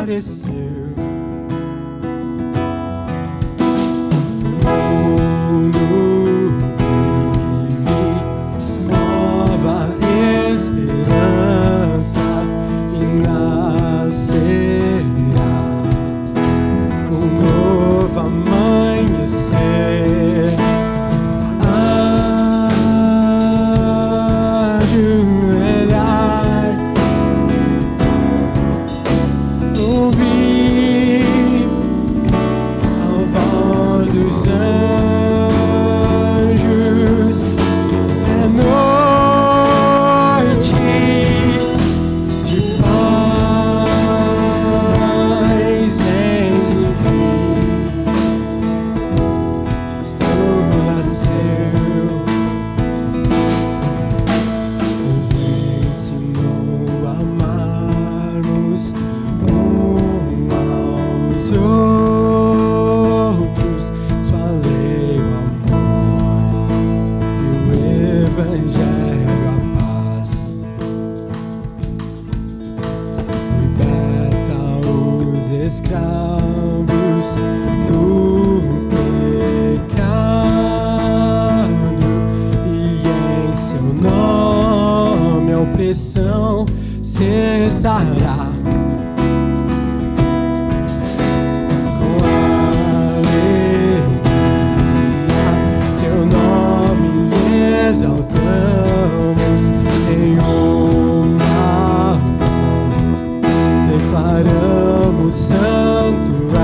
floresceu. Cessará. Com alegria teu nome exaltamos, em uma voz declaramos: santo é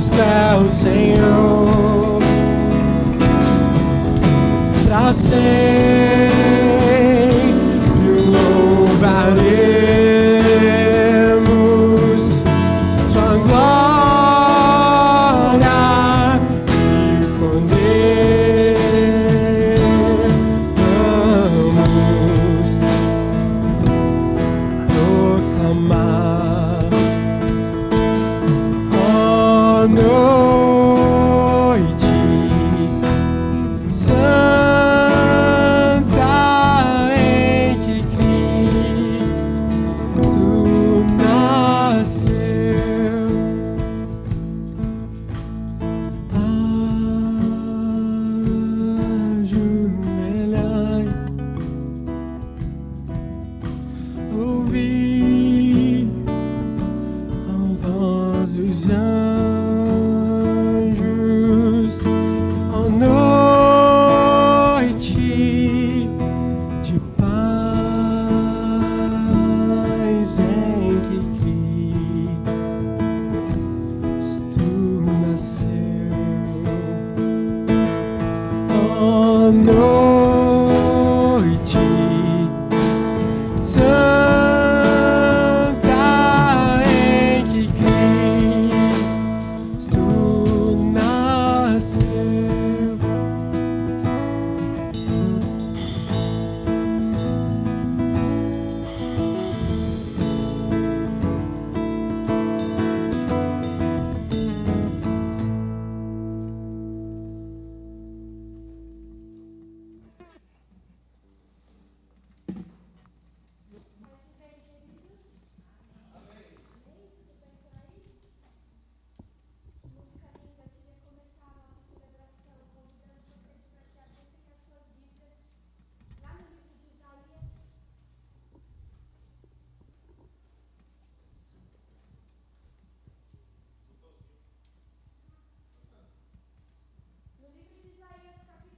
Cristo, é o Senhor. Pra sempre o louvaremos, sua glória e poder vamos proclamar. Ó noite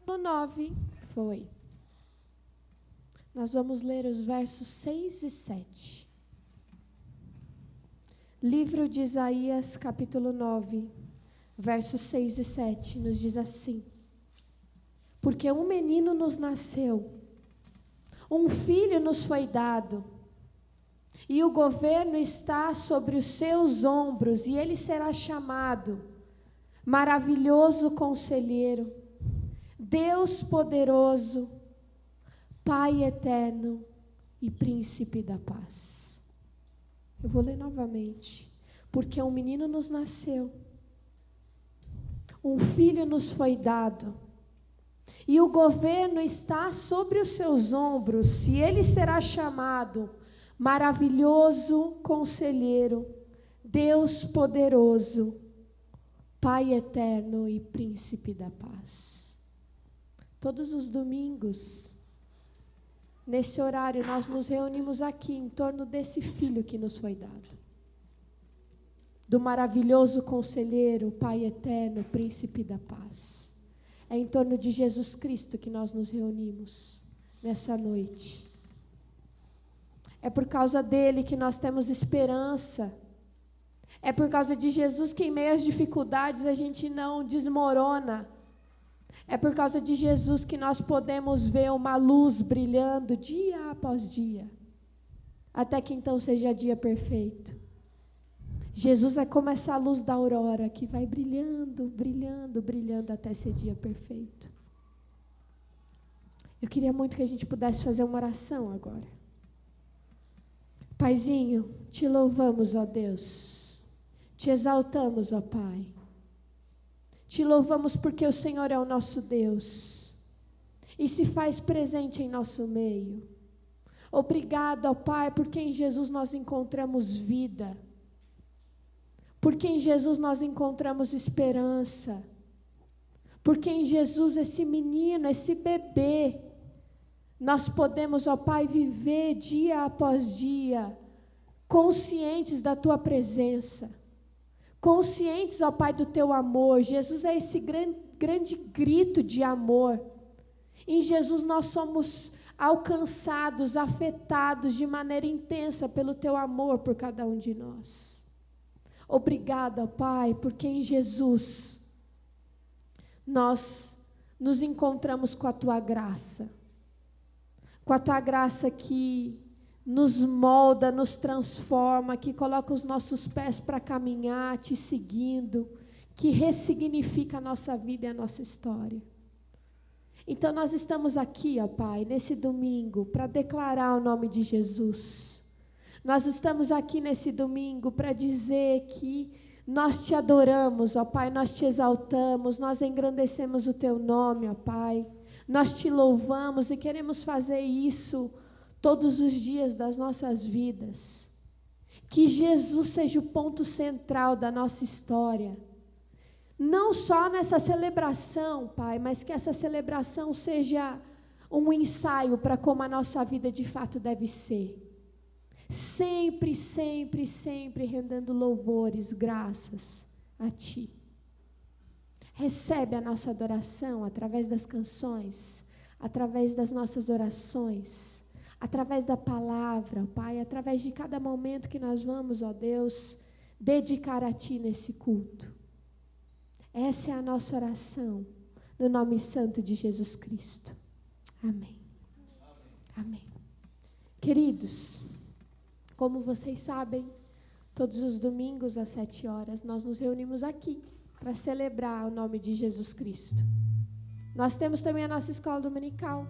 No 9, foi. Nós vamos ler os versos 6 e 7. Livro de Isaías, capítulo 9, versos 6 e 7, nos diz assim: porque um menino nos nasceu, um filho nos foi dado, e o governo está sobre os seus ombros, e ele será chamado Maravilhoso Conselheiro, Deus Poderoso, Pai Eterno e Príncipe da Paz. Eu vou ler novamente. Porque um menino nos nasceu, um filho nos foi dado, E o governo está sobre os seus ombros, e ele será chamado Maravilhoso Conselheiro, Deus Poderoso, Pai Eterno e Príncipe da Paz. Todos os domingos, nesse horário, nós nos reunimos aqui em torno desse Filho que nos foi dado. Do maravilhoso Conselheiro, Pai Eterno, Príncipe da Paz. É em torno de Jesus Cristo que nós nos reunimos nessa noite. É por causa dele que nós temos esperança. É por causa de Jesus que em meio às dificuldades a gente não desmorona. É por causa de Jesus que nós podemos ver uma luz brilhando dia após dia, até que então seja dia perfeito. Jesus é como essa luz da aurora que vai brilhando, brilhando, brilhando até ser dia perfeito. Eu queria muito que a gente pudesse fazer uma oração agora. Paizinho, te louvamos, ó Deus. Te exaltamos, ó Pai. Te louvamos porque o Senhor é o nosso Deus e se faz presente em nosso meio. Obrigado, ó Pai, porque em Jesus nós encontramos vida. Porque em Jesus nós encontramos esperança. Porque em Jesus, esse menino, esse bebê, nós podemos, ó Pai, viver dia após dia, conscientes da Tua presença, conscientes, ó Pai, do Teu amor. Jesus é esse grande grito de amor. Em Jesus nós somos alcançados, afetados de maneira intensa pelo Teu amor por cada um de nós. Obrigada, Pai, porque em Jesus nós nos encontramos com a Tua graça. Com a Tua graça que nos molda, nos transforma, que coloca os nossos pés para caminhar, Te seguindo, que ressignifica a nossa vida e a nossa história. Então nós estamos aqui, ó Pai, nesse domingo, para declarar o nome de Jesus. Nós estamos aqui nesse domingo para dizer que nós Te adoramos, ó Pai, nós Te exaltamos, nós engrandecemos o Teu nome, ó Pai. Nós Te louvamos e queremos fazer isso todos os dias das nossas vidas. Que Jesus seja o ponto central da nossa história. Não só nessa celebração, Pai, mas que essa celebração seja um ensaio para como a nossa vida de fato deve ser. Sempre, sempre, sempre rendendo louvores, graças a Ti. Recebe a nossa adoração através das canções, através das nossas orações, através da palavra, Pai, através de cada momento que nós vamos, ó Deus, dedicar a Ti nesse culto. Essa é a nossa oração, no nome santo de Jesus Cristo. Amém. Amém. Queridos, como vocês sabem, todos os domingos às 7 horas nós nos reunimos aqui para celebrar o nome de Jesus Cristo. Nós temos também a nossa escola dominical.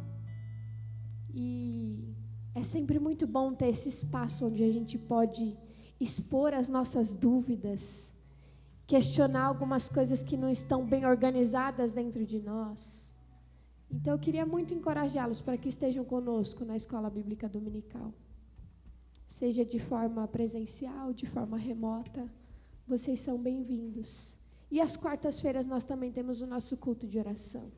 E é sempre muito bom ter esse espaço onde a gente pode expor as nossas dúvidas, questionar algumas coisas que não estão bem organizadas dentro de nós. Então eu queria muito encorajá-los para que estejam conosco na escola bíblica dominical. Seja de forma presencial, de forma remota, vocês são bem-vindos. E às quartas-feiras nós também temos o nosso culto de oração.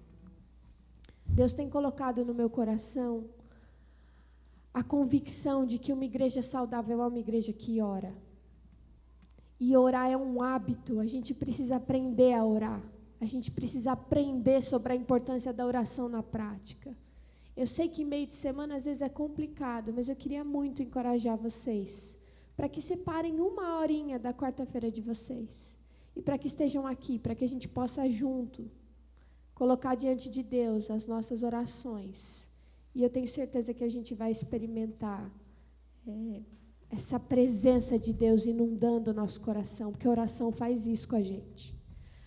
Deus tem colocado no meu coração a convicção de que uma igreja saudável é uma igreja que ora. E orar é um hábito, a gente precisa aprender a orar. A gente precisa aprender sobre a importância da oração na prática. Eu sei que meio de semana às vezes é complicado, mas eu queria muito encorajar vocês para que separem uma horinha da quarta-feira de vocês e para que estejam aqui, para que a gente possa junto colocar diante de Deus as nossas orações. E eu tenho certeza que a gente vai experimentar essa presença de Deus inundando o nosso coração, porque a oração faz isso com a gente.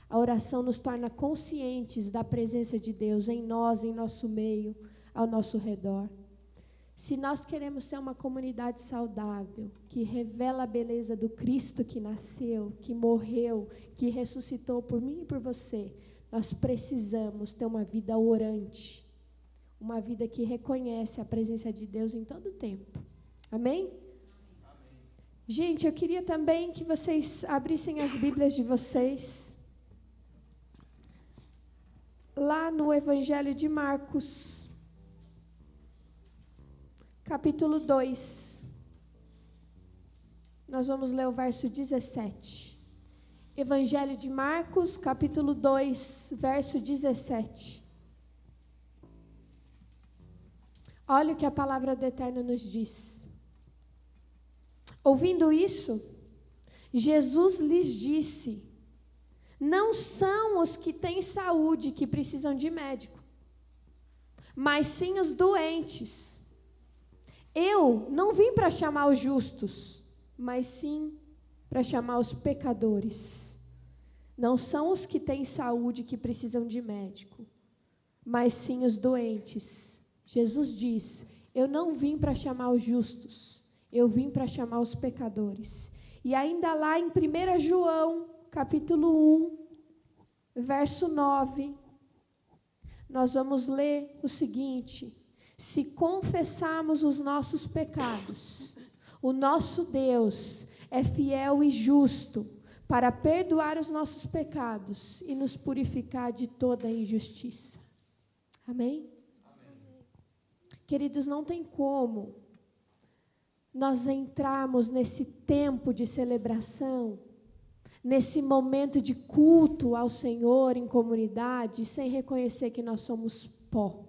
A oração nos torna conscientes da presença de Deus em nós, em nosso meio, ao nosso redor. Se nós queremos ser uma comunidade saudável, que revela a beleza do Cristo que nasceu, que morreu, que ressuscitou por mim e por você, nós precisamos ter uma vida orante, uma vida que reconhece a presença de Deus em todo o tempo. Amém? Gente, eu queria também que vocês abrissem as Bíblias de vocês lá no Evangelho de Marcos, capítulo 2. Nós vamos ler o verso 17. Evangelho de Marcos, capítulo 2, verso 17. Olha o que a palavra do Eterno nos diz. Ouvindo isso, Jesus lhes disse: não são os que têm saúde que precisam de médico, mas sim os doentes. Eu não vim para chamar os justos, mas sim para chamar os pecadores. Não são os que têm saúde que precisam de médico, mas sim os doentes. Jesus diz: eu não vim para chamar os justos, eu vim para chamar os pecadores. E ainda lá em 1 João, capítulo 1, verso 9, nós vamos ler o seguinte: se confessarmos os nossos pecados, o nosso Deus é fiel e justo para perdoar os nossos pecados e nos purificar de toda injustiça. Amém? Queridos, não tem como nós entrarmos nesse tempo de celebração, nesse momento de culto ao Senhor em comunidade, sem reconhecer que nós somos pó,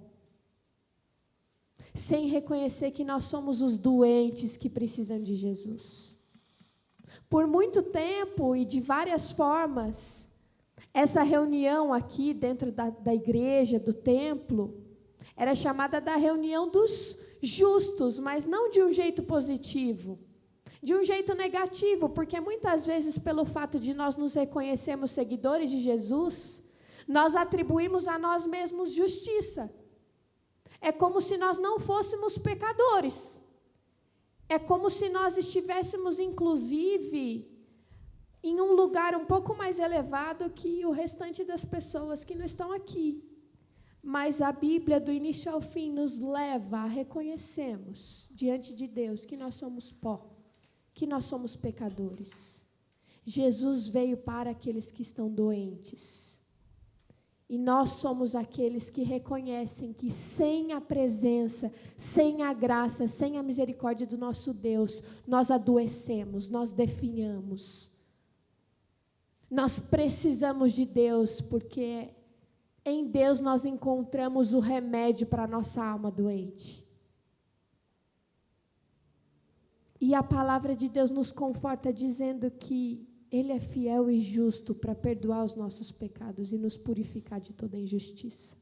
sem reconhecer que nós somos os doentes que precisam de Jesus. Por muito tempo e de várias formas, essa reunião aqui dentro da igreja, do templo, era chamada da reunião dos justos, mas não de um jeito positivo, de um jeito negativo, porque muitas vezes, pelo fato de nós nos reconhecermos seguidores de Jesus, nós atribuímos a nós mesmos justiça. É como se nós não fôssemos pecadores. É como se nós estivéssemos, inclusive, em um lugar um pouco mais elevado que o restante das pessoas que não estão aqui. Mas a Bíblia, do início ao fim, nos leva a reconhecermos diante de Deus que nós somos pó, que nós somos pecadores. Jesus veio para aqueles que estão doentes. E nós somos aqueles que reconhecem que sem a presença, sem a graça, sem a misericórdia do nosso Deus, nós adoecemos, nós definhamos. Nós precisamos de Deus, porque em Deus nós encontramos o remédio para a nossa alma doente. E a palavra de Deus nos conforta dizendo que Ele é fiel e justo para perdoar os nossos pecados e nos purificar de toda injustiça.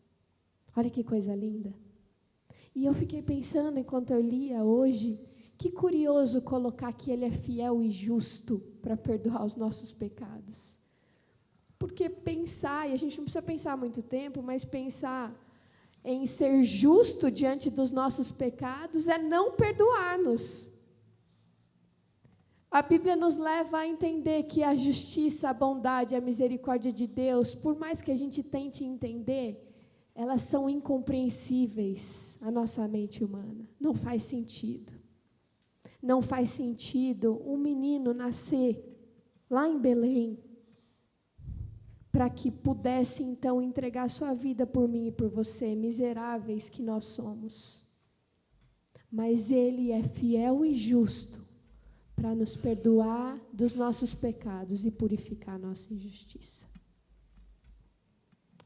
Olha que coisa linda. E eu fiquei pensando enquanto eu lia hoje, que curioso colocar que Ele é fiel e justo para perdoar os nossos pecados. Porque pensar, e a gente não precisa pensar muito tempo, mas pensar em ser justo diante dos nossos pecados é não perdoar-nos. A Bíblia nos leva a entender que a justiça, a bondade, a misericórdia de Deus, por mais que a gente tente entender, elas são incompreensíveis à nossa mente humana. Não faz sentido. Não faz sentido um menino nascer lá em Belém, para que pudesse, então, entregar sua vida por mim e por você, miseráveis que nós somos. Mas Ele é fiel e justo para nos perdoar dos nossos pecados e purificar a nossa injustiça.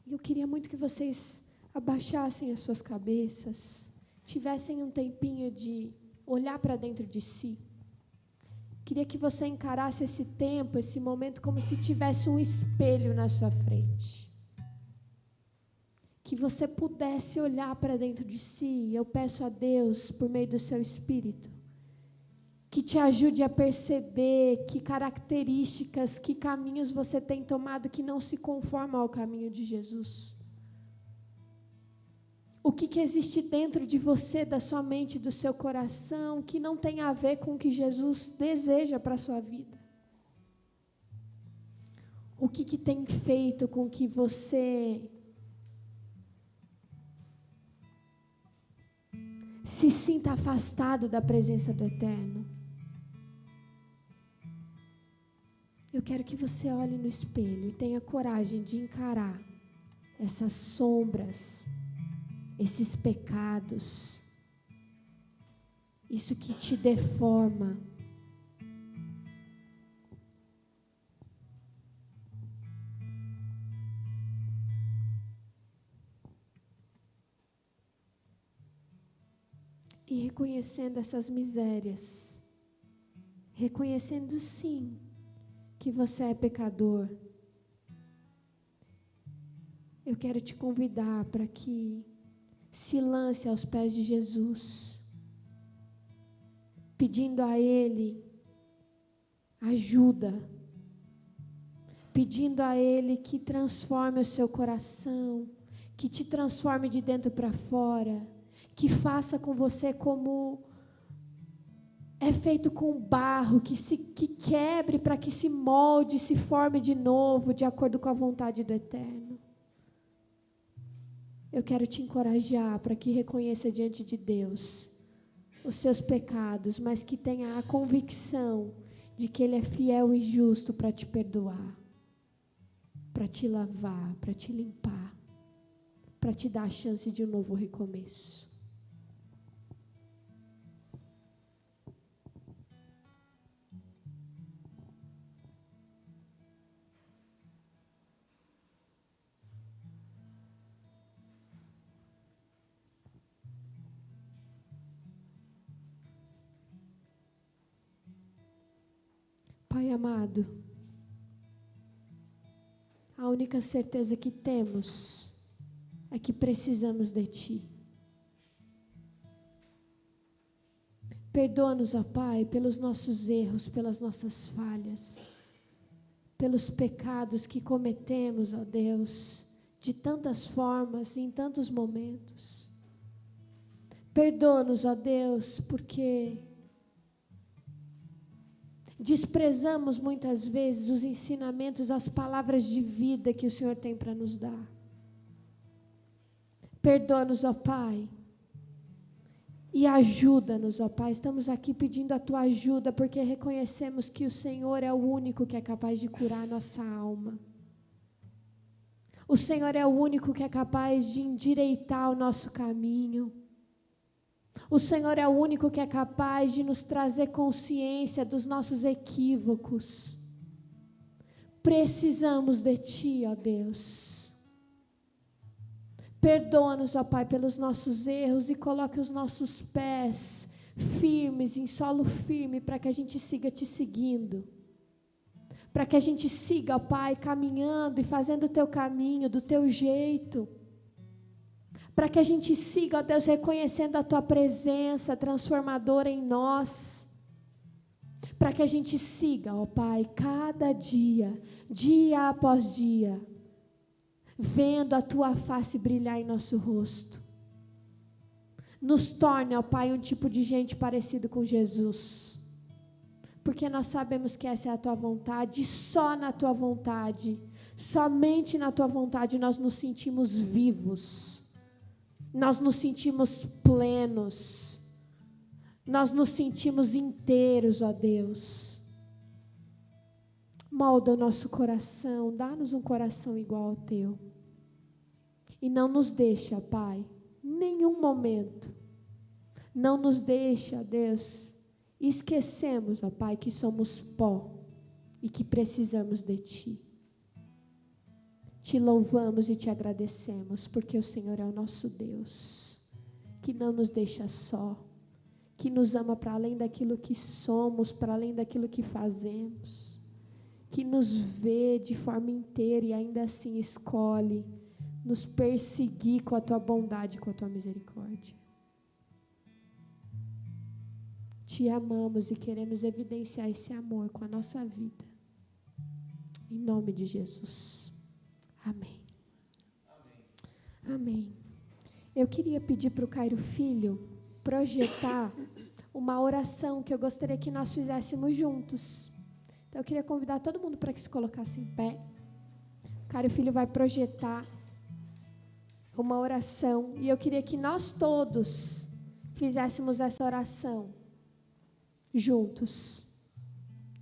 E eu queria muito que vocês abaixassem as suas cabeças, tivessem um tempinho de olhar para dentro de si. Queria que você encarasse esse tempo, esse momento, como se tivesse um espelho na sua frente. Que você pudesse olhar para dentro de si. Eu peço a Deus, por meio do seu Espírito, que te ajude a perceber que características, que caminhos você tem tomado que não se conformam ao caminho de Jesus. O que existe dentro de você, da sua mente, do seu coração, que não tem a ver com o que Jesus deseja para a sua vida. O que tem feito com que você se sinta afastado da presença do Eterno? Eu quero que você olhe no espelho e tenha coragem de encarar essas sombras, esses pecados, isso que te deforma. E reconhecendo essas misérias, reconhecendo sim que você é pecador, eu quero te convidar para que se lance aos pés de Jesus, pedindo a Ele ajuda, pedindo a Ele que transforme o seu coração, que te transforme de dentro para fora, que faça com você como é feito com barro, que quebre para que se molde, se forme de novo, de acordo com a vontade do Eterno. Eu quero te encorajar para que reconheça diante de Deus os seus pecados, mas que tenha a convicção de que Ele é fiel e justo para te perdoar, para te lavar, para te limpar, para te dar a chance de um novo recomeço. Pai amado, a única certeza que temos é que precisamos de Ti. Perdoa-nos, ó Pai, pelos nossos erros, pelas nossas falhas, pelos pecados que cometemos, ó Deus, de tantas formas, em tantos momentos. Perdoa-nos, ó Deus, porque desprezamos muitas vezes os ensinamentos, as palavras de vida que o Senhor tem para nos dar. Perdoa-nos, ó Pai, e ajuda-nos, ó Pai. Estamos aqui pedindo a Tua ajuda, porque reconhecemos que o Senhor é o único que é capaz de curar a nossa alma. O Senhor é o único que é capaz de endireitar o nosso caminho. O Senhor é o único que é capaz de nos trazer consciência dos nossos equívocos. Precisamos de Ti, ó Deus. Perdoa-nos, ó Pai, pelos nossos erros e coloque os nossos pés firmes, em solo firme, para que a gente siga Te seguindo. Para que a gente siga, ó Pai, caminhando e fazendo o Teu caminho, do Teu jeito. Para que a gente siga, ó Deus, reconhecendo a Tua presença transformadora em nós. Para que a gente siga, ó Pai, cada dia, dia após dia, vendo a Tua face brilhar em nosso rosto. Nos torne, ó Pai, um tipo de gente parecido com Jesus. Porque nós sabemos que essa é a Tua vontade, e só na Tua vontade, somente na Tua vontade nós nos sentimos vivos. Nós nos sentimos plenos, nós nos sentimos inteiros, ó Deus. Molda o nosso coração, dá-nos um coração igual ao Teu. E não nos deixe, ó Pai, nenhum momento, não nos deixe, ó Deus, esquecemos, ó Pai, que somos pó e que precisamos de Ti. Te louvamos e Te agradecemos, porque o Senhor é o nosso Deus, que não nos deixa só, que nos ama para além daquilo que somos, para além daquilo que fazemos, que nos vê de forma inteira e ainda assim escolhe nos perseguir com a Tua bondade e com a Tua misericórdia. Te amamos e queremos evidenciar esse amor com a nossa vida. Em nome de Jesus. Amém. Amém. Eu queria pedir para o Cairo Filho projetar uma oração que eu gostaria que nós fizéssemos juntos. Então eu queria convidar todo mundo para que se colocasse em pé. Caio Filho vai projetar uma oração. E eu queria que nós todos fizéssemos essa oração juntos.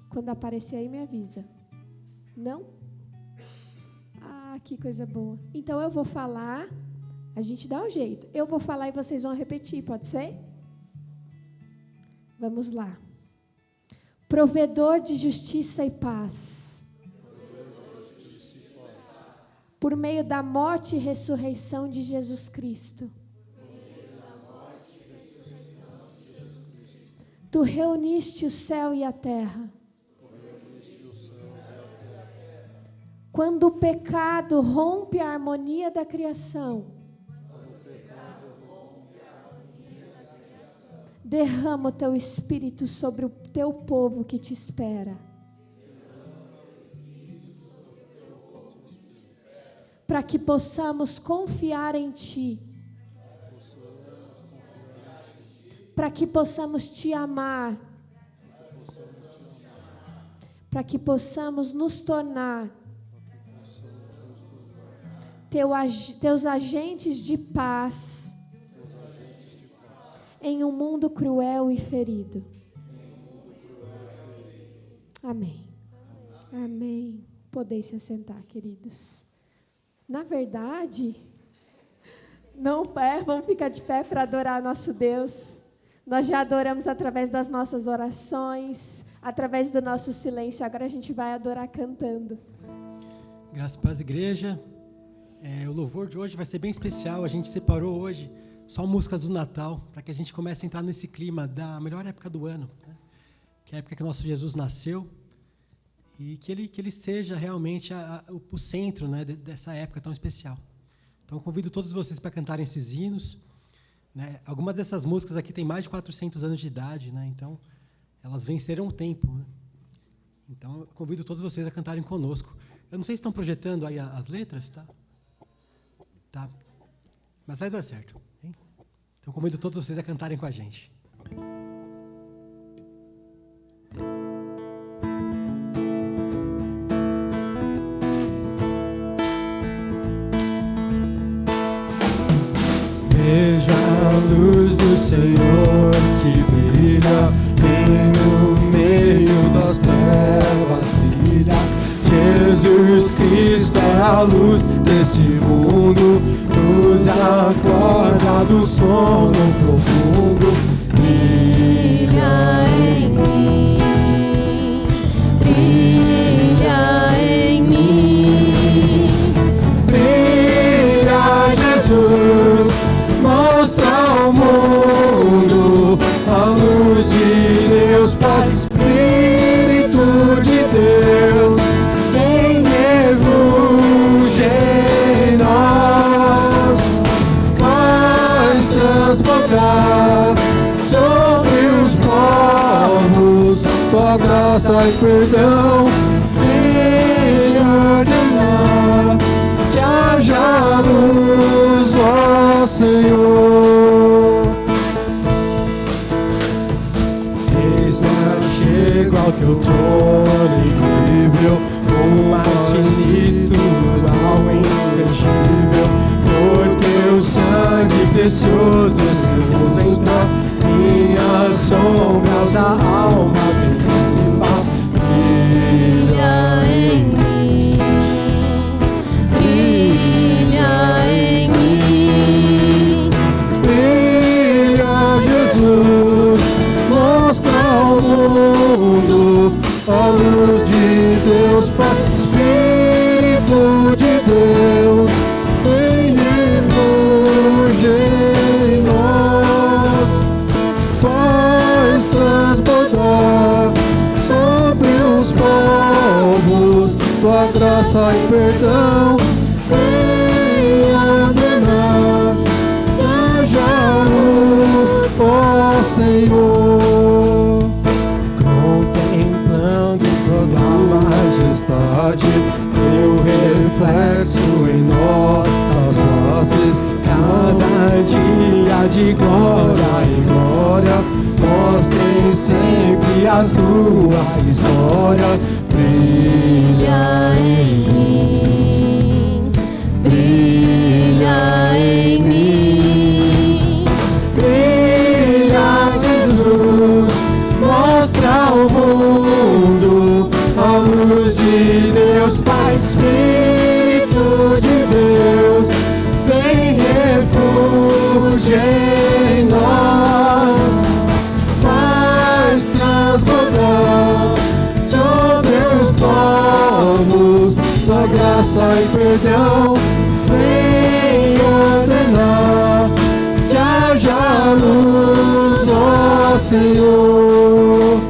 Quando aparecer aí, me avisa. Não? Ah, que coisa boa. Então eu vou falar, a gente dá um jeito. Eu vou falar e vocês vão repetir, pode ser? Vamos lá. Provedor de justiça e paz. Por meio da morte e ressurreição de Jesus Cristo. Tu reuniste o céu e a terra. Quando o pecado rompe a harmonia da criação, derrama o teu Espírito sobre o teu povo que te espera. Para que possamos confiar em Ti. Para que possamos Te amar. Para que possamos nos tornar teus agentes de paz em um mundo cruel e ferido. Amém. Amém. Podeis se assentar, queridos. Na verdade, vamos ficar de pé para adorar nosso Deus. Nós já adoramos através das nossas orações, através do nosso silêncio. Agora a gente vai adorar cantando. Graças a Deus, igreja. O louvor de hoje vai ser bem especial. A gente separou hoje só músicas do Natal, para que a gente comece a entrar nesse clima da melhor época do ano, né? Que é a época que nosso Jesus nasceu, e que ele seja realmente o centro, né, dessa época tão especial. Então, eu convido todos vocês para cantarem esses hinos, né? Algumas dessas músicas aqui têm mais de 400 anos de idade, né? Então, elas venceram o tempo, né? Então, eu convido todos vocês a cantarem conosco. Eu não sei se estão projetando aí as letras, tá? Tá. Mas vai dar certo, hein? Então, convido todos vocês a cantarem com a gente. Veja a luz do Senhor que brilha, bem no meio das trevas brilha. Jesus Cristo é a luz desse mundo, nos acorda do sono profundo. Brilha em mim, brilha em mim. Brilha, Jesus, mostra ao mundo a luz de Deus, Pai, Espírito de Deus, vem refugir em nós, faz transbordar sobre os povos tua graça e perdão, vem ordenar que haja luz, ó Senhor. Eis-me chego ao teu trono incrível, o mais finito, ao intangível. Por teu sangue precioso eu entrar, minhas sombras da alma vem dissipar. Brilha em mim, brilha em mim. Brilha, Jesus, mostra ao mundo a luz de Deus, Pai, Espírito de Deus, vem refugir em nós, faz transbordar sobre os povos tua graça e perdão, vem ordenar que haja luz, ó Senhor. Contemplando toda a majestade, teu reflexo em nossas vozes, cada dia de glória em glória, mostrem sempre a tua história. Brilha Brilha em mim, perdão, vem ordenar que haja luz, ó Senhor.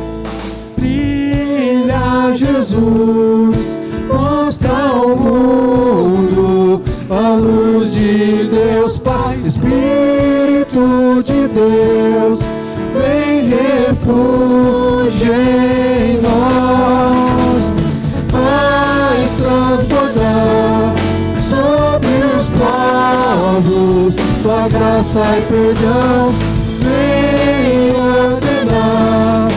Brilha, Jesus, mostra ao mundo a luz de Deus Pai, Espírito de Deus, vem refúgio em nós, faz transbordar sobre os povos tua graça e perdão, vem ordenar,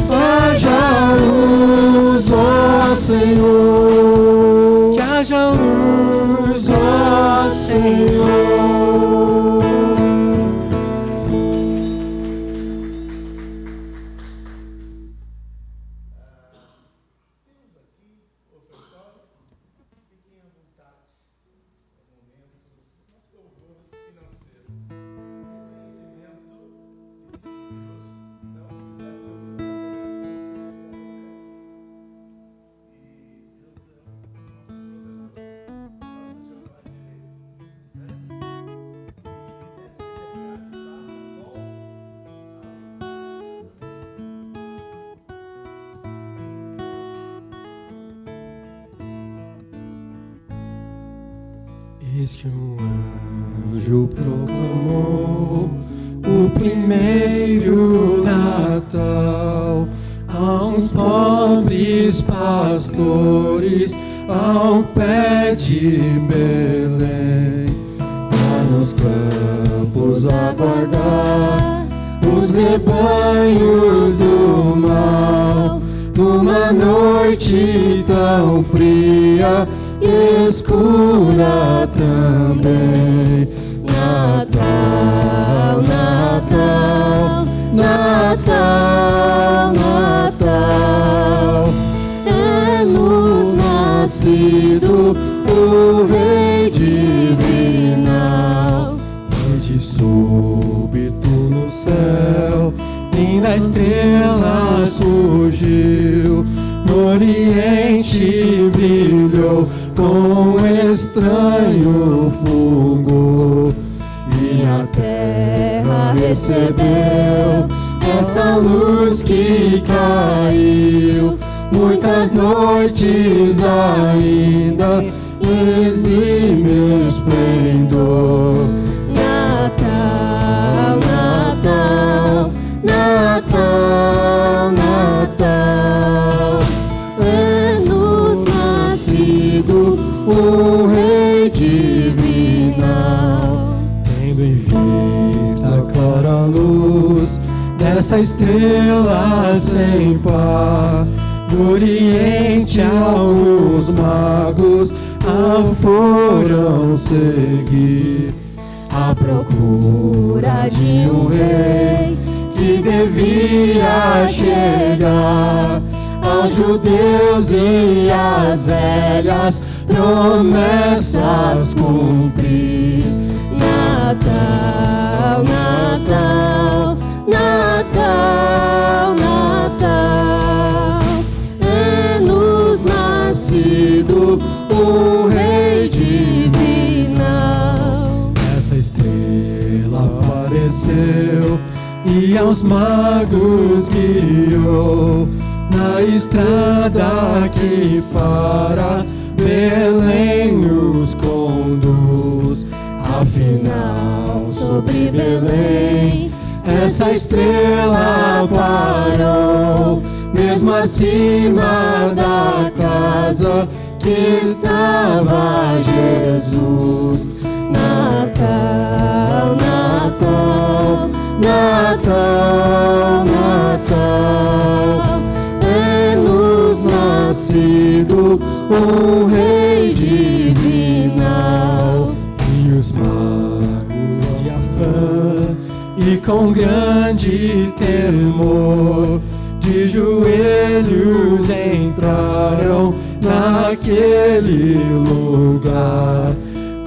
haja luz, ó Senhor, que haja luz, ó Senhor. Eis que um Anjo proclamou o primeiro Natal a uns pobres pastores ao pé de Belém, lá nos campos aguardar os rebanhos do mal, numa noite tão fria e escura também. Natal, Natal, Natal, Natal, é luz nascido o Rei divinal. E de súbito no céu linda estrela surgiu, no oriente brilhou com estranho fulgor, e a terra recebeu essa luz que caiu, muitas noites ainda exime esplendor. Natal, Natal, Natal, Natal, é luz nascido o Rei divinal. Tendo em vista a clara luz dessa estrela sem par, do oriente alguns magos a foram seguir, à procura de um rei que devia chegar aos judeus e às velhas promessas cumprir. Natal, Natal, Natal, Natal, é luz nascido o Rei divinal. Essa estrela apareceu e aos magos guiou na estrada que para Belém os conduz. Afinal, sobre Belém essa estrela parou, mesmo acima da casa que estava Jesus. Natal, Natal, Natal, Natal, é luz nascido o Rei divinal. E os magos de afã e com grande temor de joelhos entraram naquele lugar,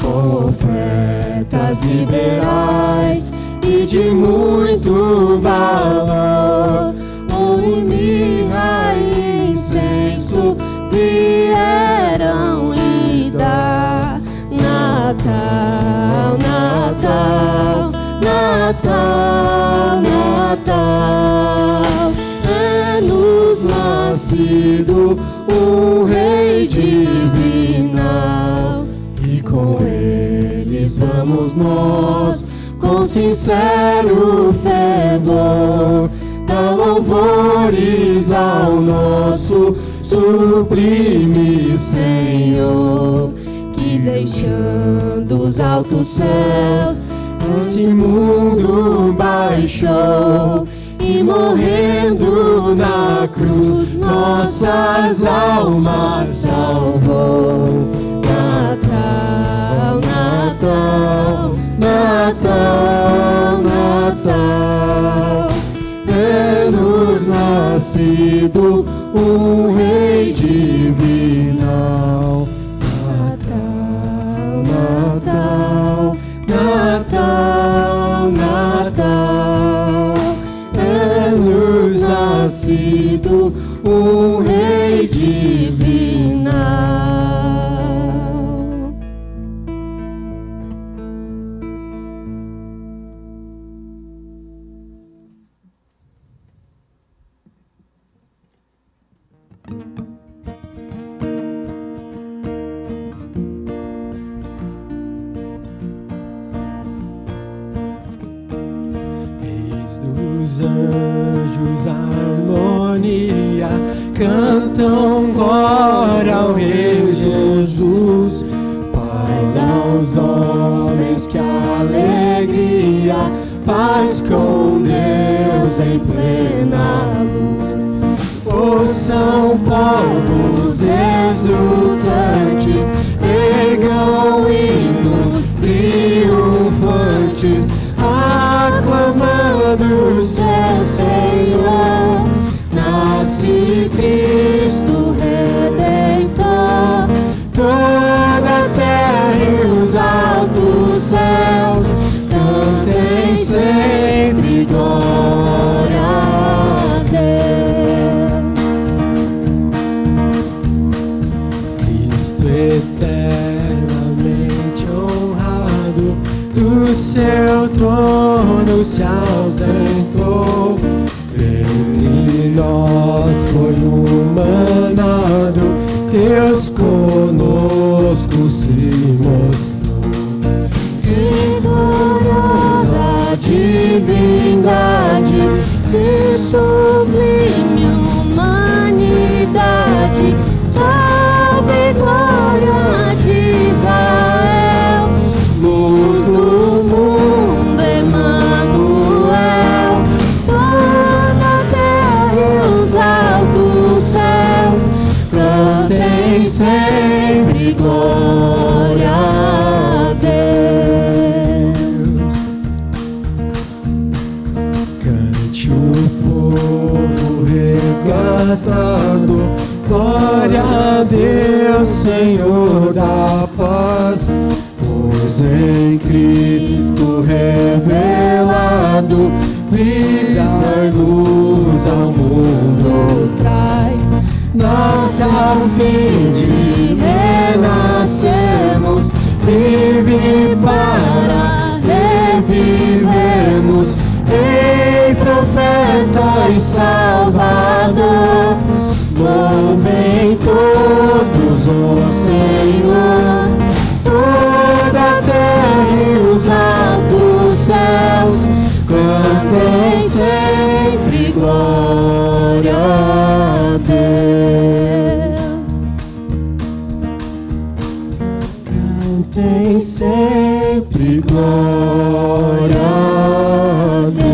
com ofertas liberais e de muito valor, ouro, mirra e incenso vieram lhe dar. nascido um Rei divinal, e com eles vamos nós, com sincero fervor, dar louvores ao nosso sublime Senhor, que deixando os altos céus, esse mundo baixou, e morrendo na cruz, nossas almas salvou. Natal, Natal, Natal, Natal, é-nos nascido um Rei divinal. Natal, Natal, Natal, Natal, é-nos nascido um Rei divinal. Os anjos a harmonia cantam glória ao Rei Jesus. Paz aos homens, que alegria, paz com Deus em plena luz. Ouçam povos exultantes, ergam hinos triunfantes, aclamando o seu Senhor. Nasce Cristo Redentor, toda a terra e os altos céus cantem sempre glória a Deus. Cristo eternamente honrado, do seu trono se ausentou, entre nós foi humanado, Deus conosco se mostrou. Que gloriosa divindade, que sublime humanidade, salve glória de Israel, luz do mundo, Emanuel, toda a terra e os altos céus cantem sempre glória a Deus. Cante o povo resgatado, glória a Deus, Senhor da paz, pois em Cristo revelado, vida e luz ao mundo traz. Nasce a fim de renascermos, vive para revivemos, Rei, profeta e Salvador. Louvem todos o Senhor, toda a terra e os altos céus cantem sempre glória a Deus. Cantem sempre glória a Deus.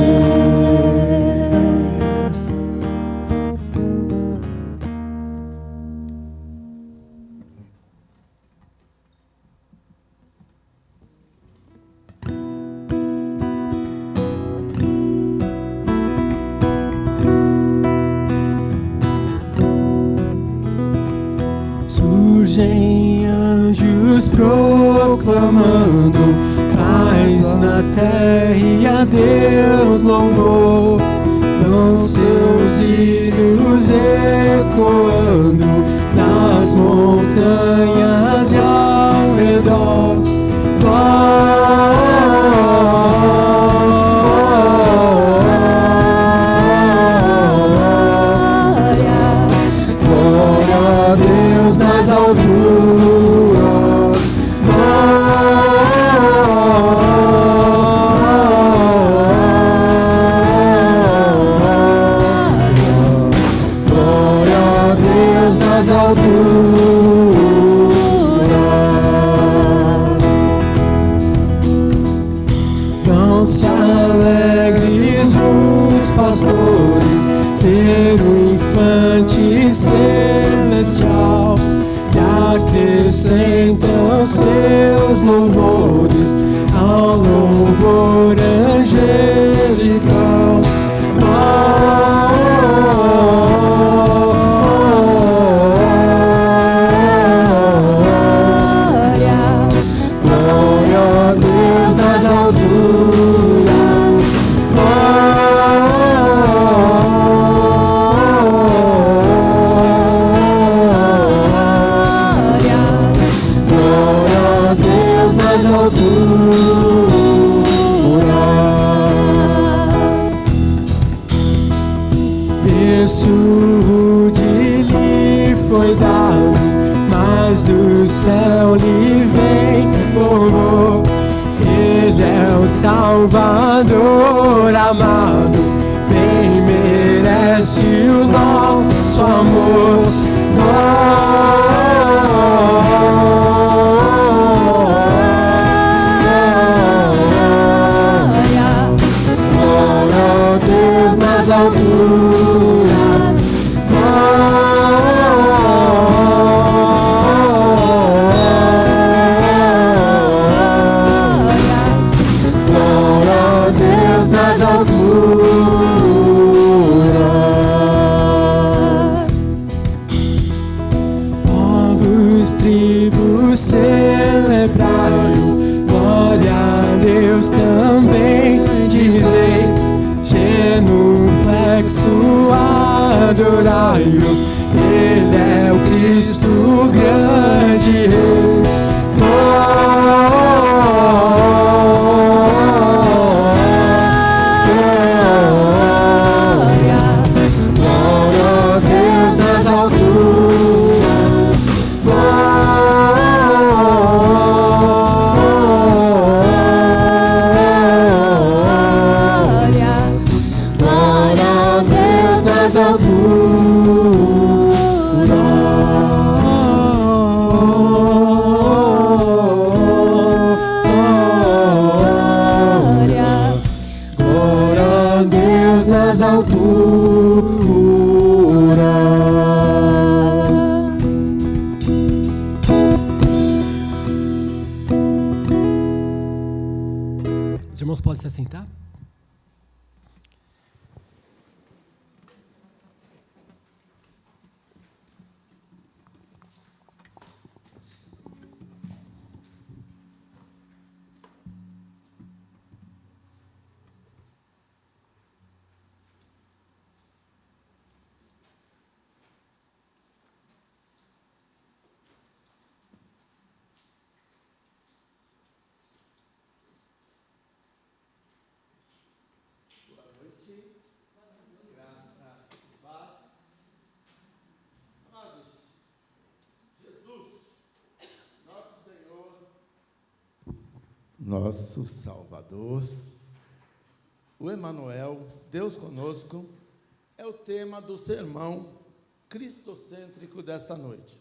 Surgem anjos proclamando paz na terra e a Deus louvor, com seus hinos ecoando nas montanhas e ao redor. se alegres os pastores, ver o infante celestial, e acrescentam seus louvores ao louvor angelical. Glória a Deus nas alturas. Glória a Deus nas alturas. Berço de lhe foi dado, mas do céu lhe vem louvor. Ele é o Salvador amado, bem merece o nosso amor. Glória a Deus nas alturas. Glória a Deus nas alturas. Povos, tribos, celebrai-o. Glória a Deus também dizei. Genuflexo, adorai-o. Ele é o Cristo, grande Rei. Glória a Deus nas alturas. Glória a Deus nas alturas. Glória a Deus nas alturas. Os irmãos podem se assentar? Nosso Salvador, o Emanuel, Deus conosco, é o tema do sermão cristocêntrico desta noite.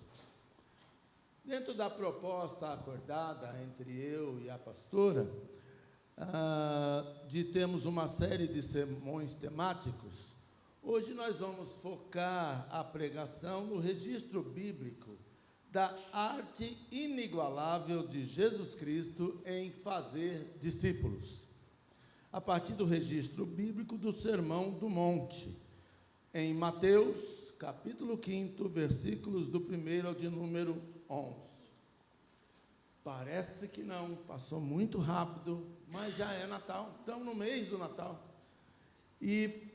Dentro da proposta acordada entre eu e a pastora, de termos uma série de sermões temáticos, hoje nós vamos focar a pregação no registro bíblico da arte inigualável de Jesus Cristo em fazer discípulos, a partir do registro bíblico do Sermão do Monte, em Mateus, capítulo 5, versículos do 1 ao de número 11. Parece que não, passou muito rápido, mas já é Natal, estamos no mês do Natal. E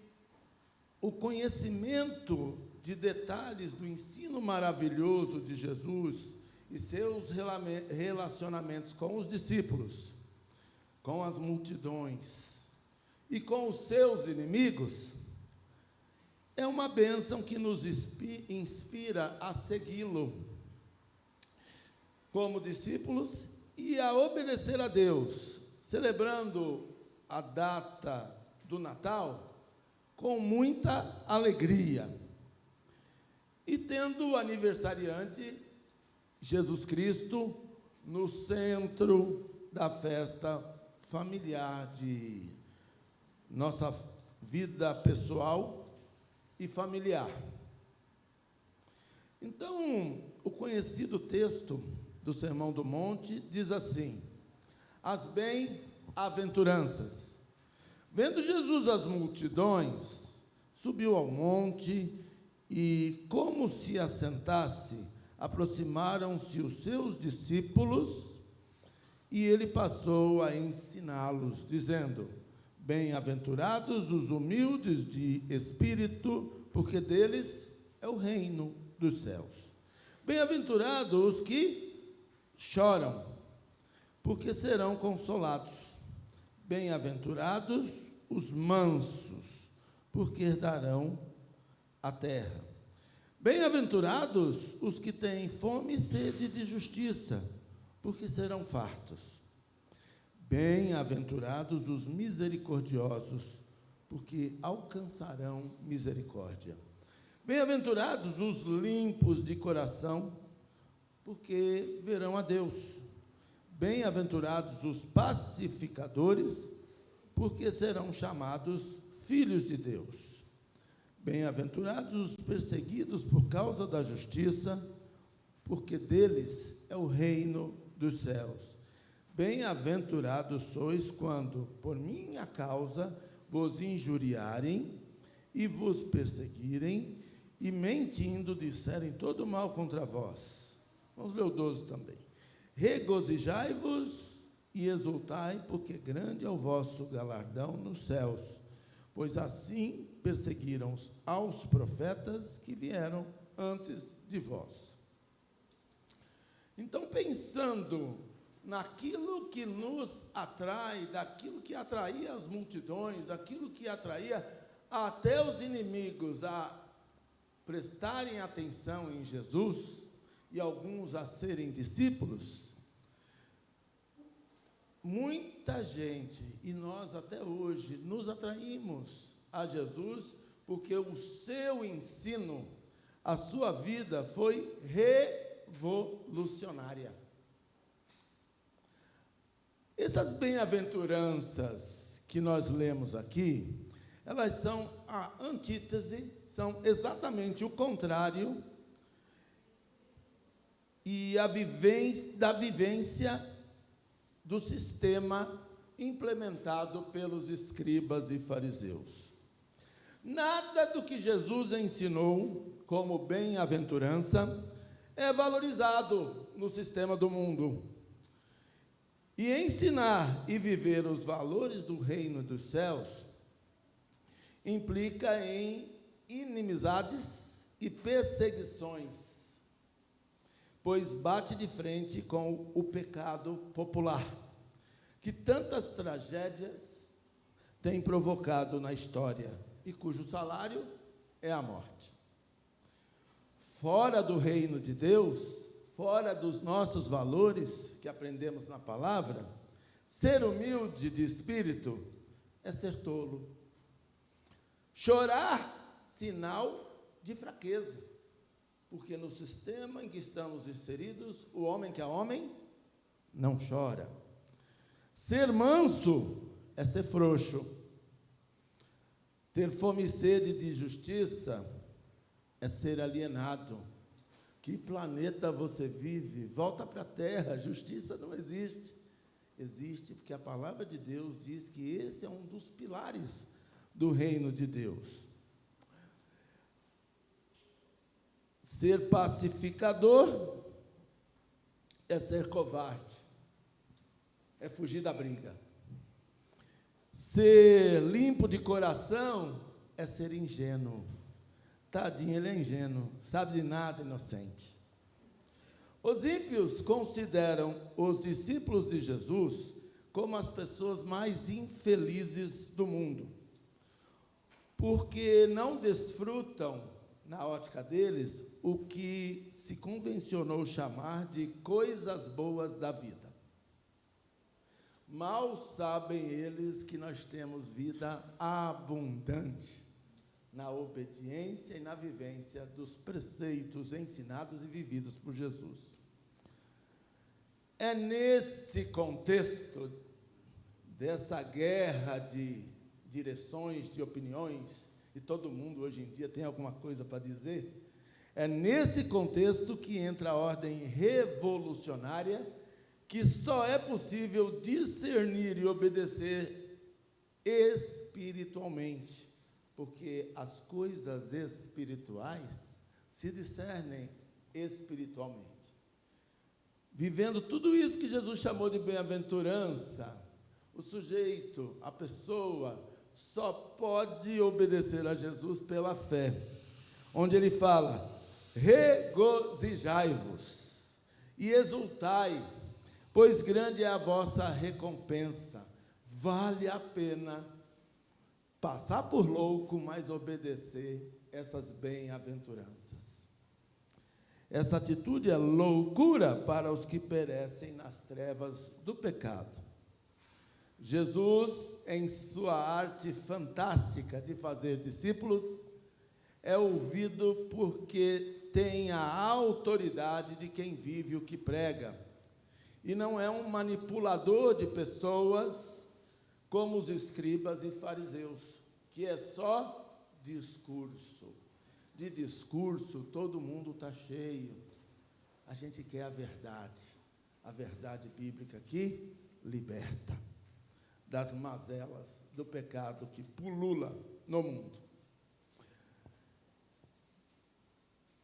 o conhecimento de detalhes do ensino maravilhoso de Jesus e seus relacionamentos com os discípulos, com as multidões e com os seus inimigos, é uma bênção que nos inspira a segui-lo como discípulos e a obedecer a Deus, celebrando a data do Natal com muita alegria. E tendo o aniversariante, Jesus Cristo, no centro da festa familiar, de nossa vida pessoal e familiar. Então, o conhecido texto do Sermão do Monte diz assim: as bem-aventuranças. Vendo Jesus as multidões, subiu ao monte e, como se assentasse, aproximaram-se os seus discípulos e ele passou a ensiná-los, dizendo: bem-aventurados os humildes de espírito, porque deles é o reino dos céus. Bem-aventurados os que choram, porque serão consolados. Bem-aventurados os mansos, porque herdarão a terra. Bem-aventurados os que têm fome e sede de justiça, porque serão fartos. Bem-aventurados os misericordiosos, porque alcançarão misericórdia. Bem-aventurados os limpos de coração, porque verão a Deus. Bem-aventurados os pacificadores, porque serão chamados filhos de Deus. Bem-aventurados os perseguidos por causa da justiça, porque deles é o reino dos céus. Bem-aventurados sois quando, por minha causa, vos injuriarem e vos perseguirem, e mentindo disserem todo mal contra vós. Vamos ler o 12 também. Regozijai-vos e exultai, porque grande é o vosso galardão nos céus, pois assim perseguiram aos profetas que vieram antes de vós. Então, pensando naquilo que nos atrai, daquilo que atraía as multidões, daquilo que atraía até os inimigos a prestarem atenção em Jesus e alguns a serem discípulos, muita gente, e nós até hoje, nos atraímos a Jesus porque o seu ensino, a sua vida foi revolucionária. Essas bem-aventuranças que nós lemos aqui, elas são a antítese, são exatamente o contrário e da vivência do sistema implementado pelos escribas e fariseus. Nada do que Jesus ensinou como bem-aventurança é valorizado no sistema do mundo. E ensinar e viver os valores do reino dos céus implica em inimizades e perseguições, pois bate de frente com o pecado popular, que tantas tragédias tem provocado na história e cujo salário é a morte. Fora do reino de Deus, fora dos nossos valores que aprendemos na palavra, ser humilde de espírito é ser tolo. Chorar, sinal de fraqueza, porque no sistema em que estamos inseridos, o homem que é homem não chora. Ser manso é ser frouxo. Ter fome e sede de justiça é ser alienado. Que planeta você vive? Volta para a terra, justiça não existe. Existe porque a palavra de Deus diz que esse é um dos pilares do reino de Deus. Ser pacificador é ser covarde, é fugir da briga. Ser limpo de coração é ser ingênuo. Tadinho, ele é ingênuo, sabe de nada, inocente. Os ímpios consideram os discípulos de Jesus como as pessoas mais infelizes do mundo, porque não desfrutam, na ótica deles, o que se convencionou chamar de coisas boas da vida. Mal sabem eles que nós temos vida abundante na obediência e na vivência dos preceitos ensinados e vividos por Jesus. É nesse contexto dessa guerra de direções, de opiniões, e todo mundo hoje em dia tem alguma coisa para dizer, é nesse contexto que entra a ordem revolucionária, que só é possível discernir e obedecer espiritualmente, porque as coisas espirituais se discernem espiritualmente. Vivendo tudo isso que Jesus chamou de bem-aventurança, o sujeito, a pessoa, só pode obedecer a Jesus pela fé, onde ele fala: regozijai-vos e exultai, pois grande é a vossa recompensa. Vale a pena passar por louco, mas obedecer essas bem-aventuranças. Essa atitude é loucura para os que perecem nas trevas do pecado. Jesus, em sua arte fantástica de fazer discípulos, é ouvido porque tem a autoridade de quem vive o que prega, e não é um manipulador de pessoas como os escribas e fariseus, que é só discurso. De discurso todo mundo está cheio. A gente quer a verdade bíblica que liberta das mazelas do pecado que pulula no mundo.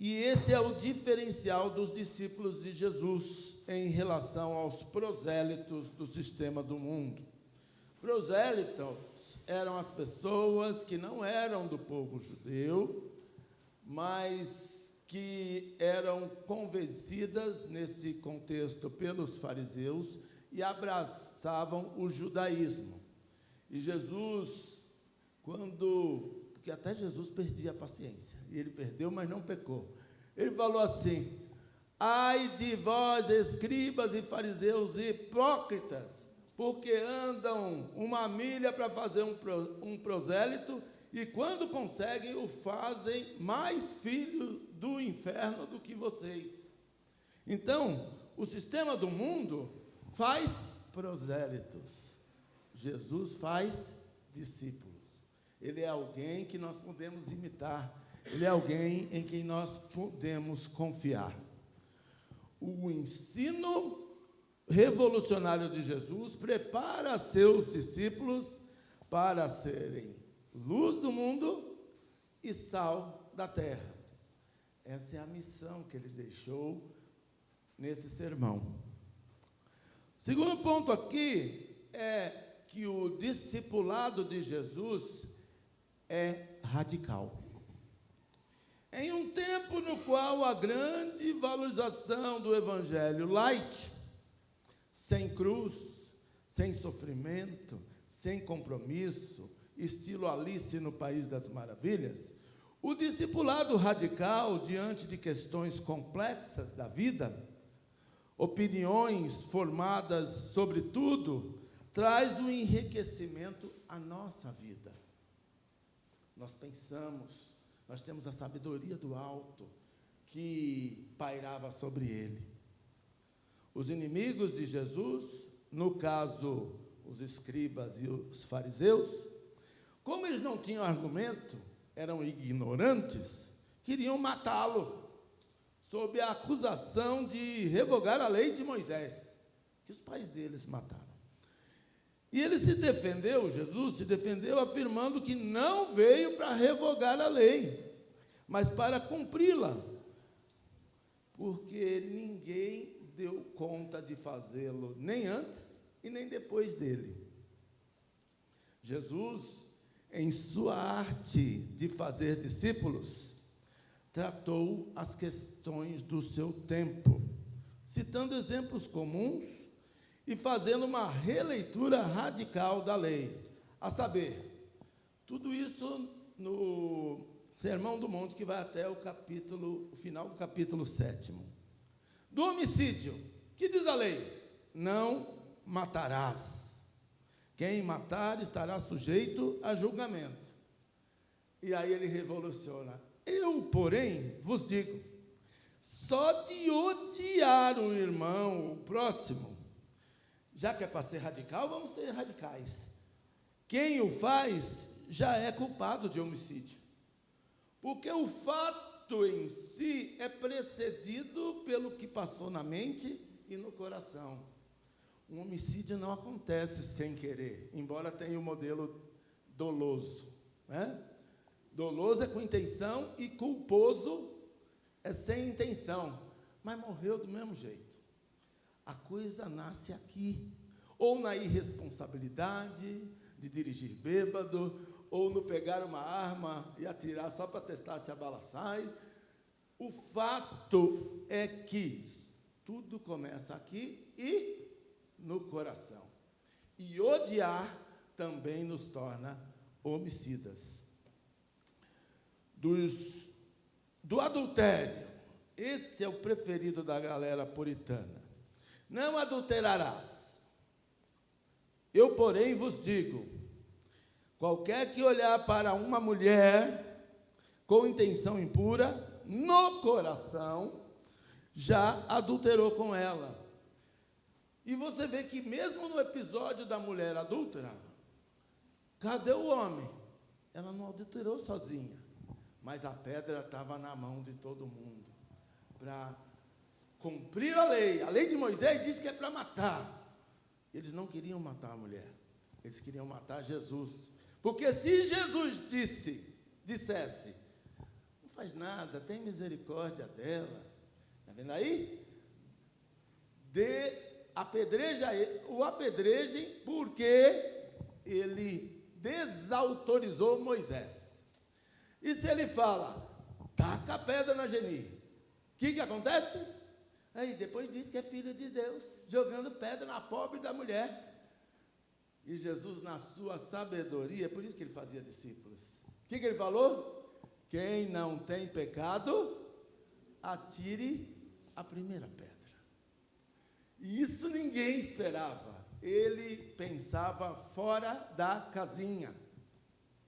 E esse é o diferencial dos discípulos de Jesus em relação aos prosélitos do sistema do mundo. Prosélitos eram as pessoas que não eram do povo judeu, mas que eram convencidas, nesse contexto, pelos fariseus e abraçavam o judaísmo. E Jesus, porque até Jesus perdia a paciência, e ele perdeu, mas não pecou. Ele falou assim: ai de vós, escribas e fariseus hipócritas, porque andam uma milha para fazer um prosélito, e quando conseguem, o fazem mais filho do inferno do que vocês. Então, o sistema do mundo faz prosélitos. Jesus faz discípulos. Ele é alguém que nós podemos imitar. Ele é alguém em quem nós podemos confiar. O ensino revolucionário de Jesus prepara seus discípulos para serem luz do mundo e sal da terra. Essa é a missão que ele deixou nesse sermão. Segundo ponto aqui é que o discipulado de Jesus é radical. Em um tempo no qual a grande valorização do evangelho light, sem cruz, sem sofrimento, sem compromisso, estilo Alice no País das Maravilhas, o discipulado radical diante de questões complexas da vida, opiniões formadas sobre tudo, traz um enriquecimento à nossa vida. Nós pensamos, nós temos a sabedoria do alto que pairava sobre ele. Os inimigos de Jesus, no caso, os escribas e os fariseus, como eles não tinham argumento, eram ignorantes, queriam matá-lo, sob a acusação de revogar a lei de Moisés, que os pais deles mataram. E ele se defendeu, Jesus se defendeu, afirmando que não veio para revogar a lei, mas para cumpri-la, porque ninguém deu conta de fazê-lo, nem antes e nem depois dele. Jesus, em sua arte de fazer discípulos, tratou as questões do seu tempo, citando exemplos comuns e fazendo uma releitura radical da lei, a saber, tudo isso no Sermão do Monte, que vai até o final do capítulo 7. Do homicídio, que diz a lei? Não matarás. Quem matar estará sujeito a julgamento. E aí ele revoluciona. Eu, porém, vos digo, só de odiar o irmão, o próximo, já que é para ser radical, vamos ser radicais. Quem o faz já é culpado de homicídio. Porque o fato em si é precedido pelo que passou na mente e no coração. Um homicídio não acontece sem querer, embora tenha o modelo doloso, né? Doloso é com intenção e culposo é sem intenção, mas morreu do mesmo jeito. A coisa nasce aqui, ou na irresponsabilidade de dirigir bêbado, ou no pegar uma arma e atirar só para testar se a bala sai. O fato é que tudo começa aqui e no coração. E odiar também nos torna homicidas. Do adultério, esse é o preferido da galera puritana. Não adulterarás. Eu, porém, vos digo, qualquer que olhar para uma mulher com intenção impura, no coração, já adulterou com ela. E você vê que mesmo no episódio da mulher adúltera, cadê o homem? Ela não adulterou sozinha, mas a pedra estava na mão de todo mundo, para cumprir a lei. A lei de Moisés diz que é para matar. Eles não queriam matar a mulher, eles queriam matar Jesus. Porque se Jesus dissesse, não faz nada, tem misericórdia dela, está vendo aí? O apedrejem, porque ele desautorizou Moisés. E se ele fala, taca a pedra na Geni, o que acontece? Aí depois diz que é filho de Deus, jogando pedra na pobre da mulher. E Jesus, na sua sabedoria, por isso que ele fazia discípulos. O que ele falou? Quem não tem pecado, atire a primeira pedra. E isso ninguém esperava. Ele pensava fora da casinha.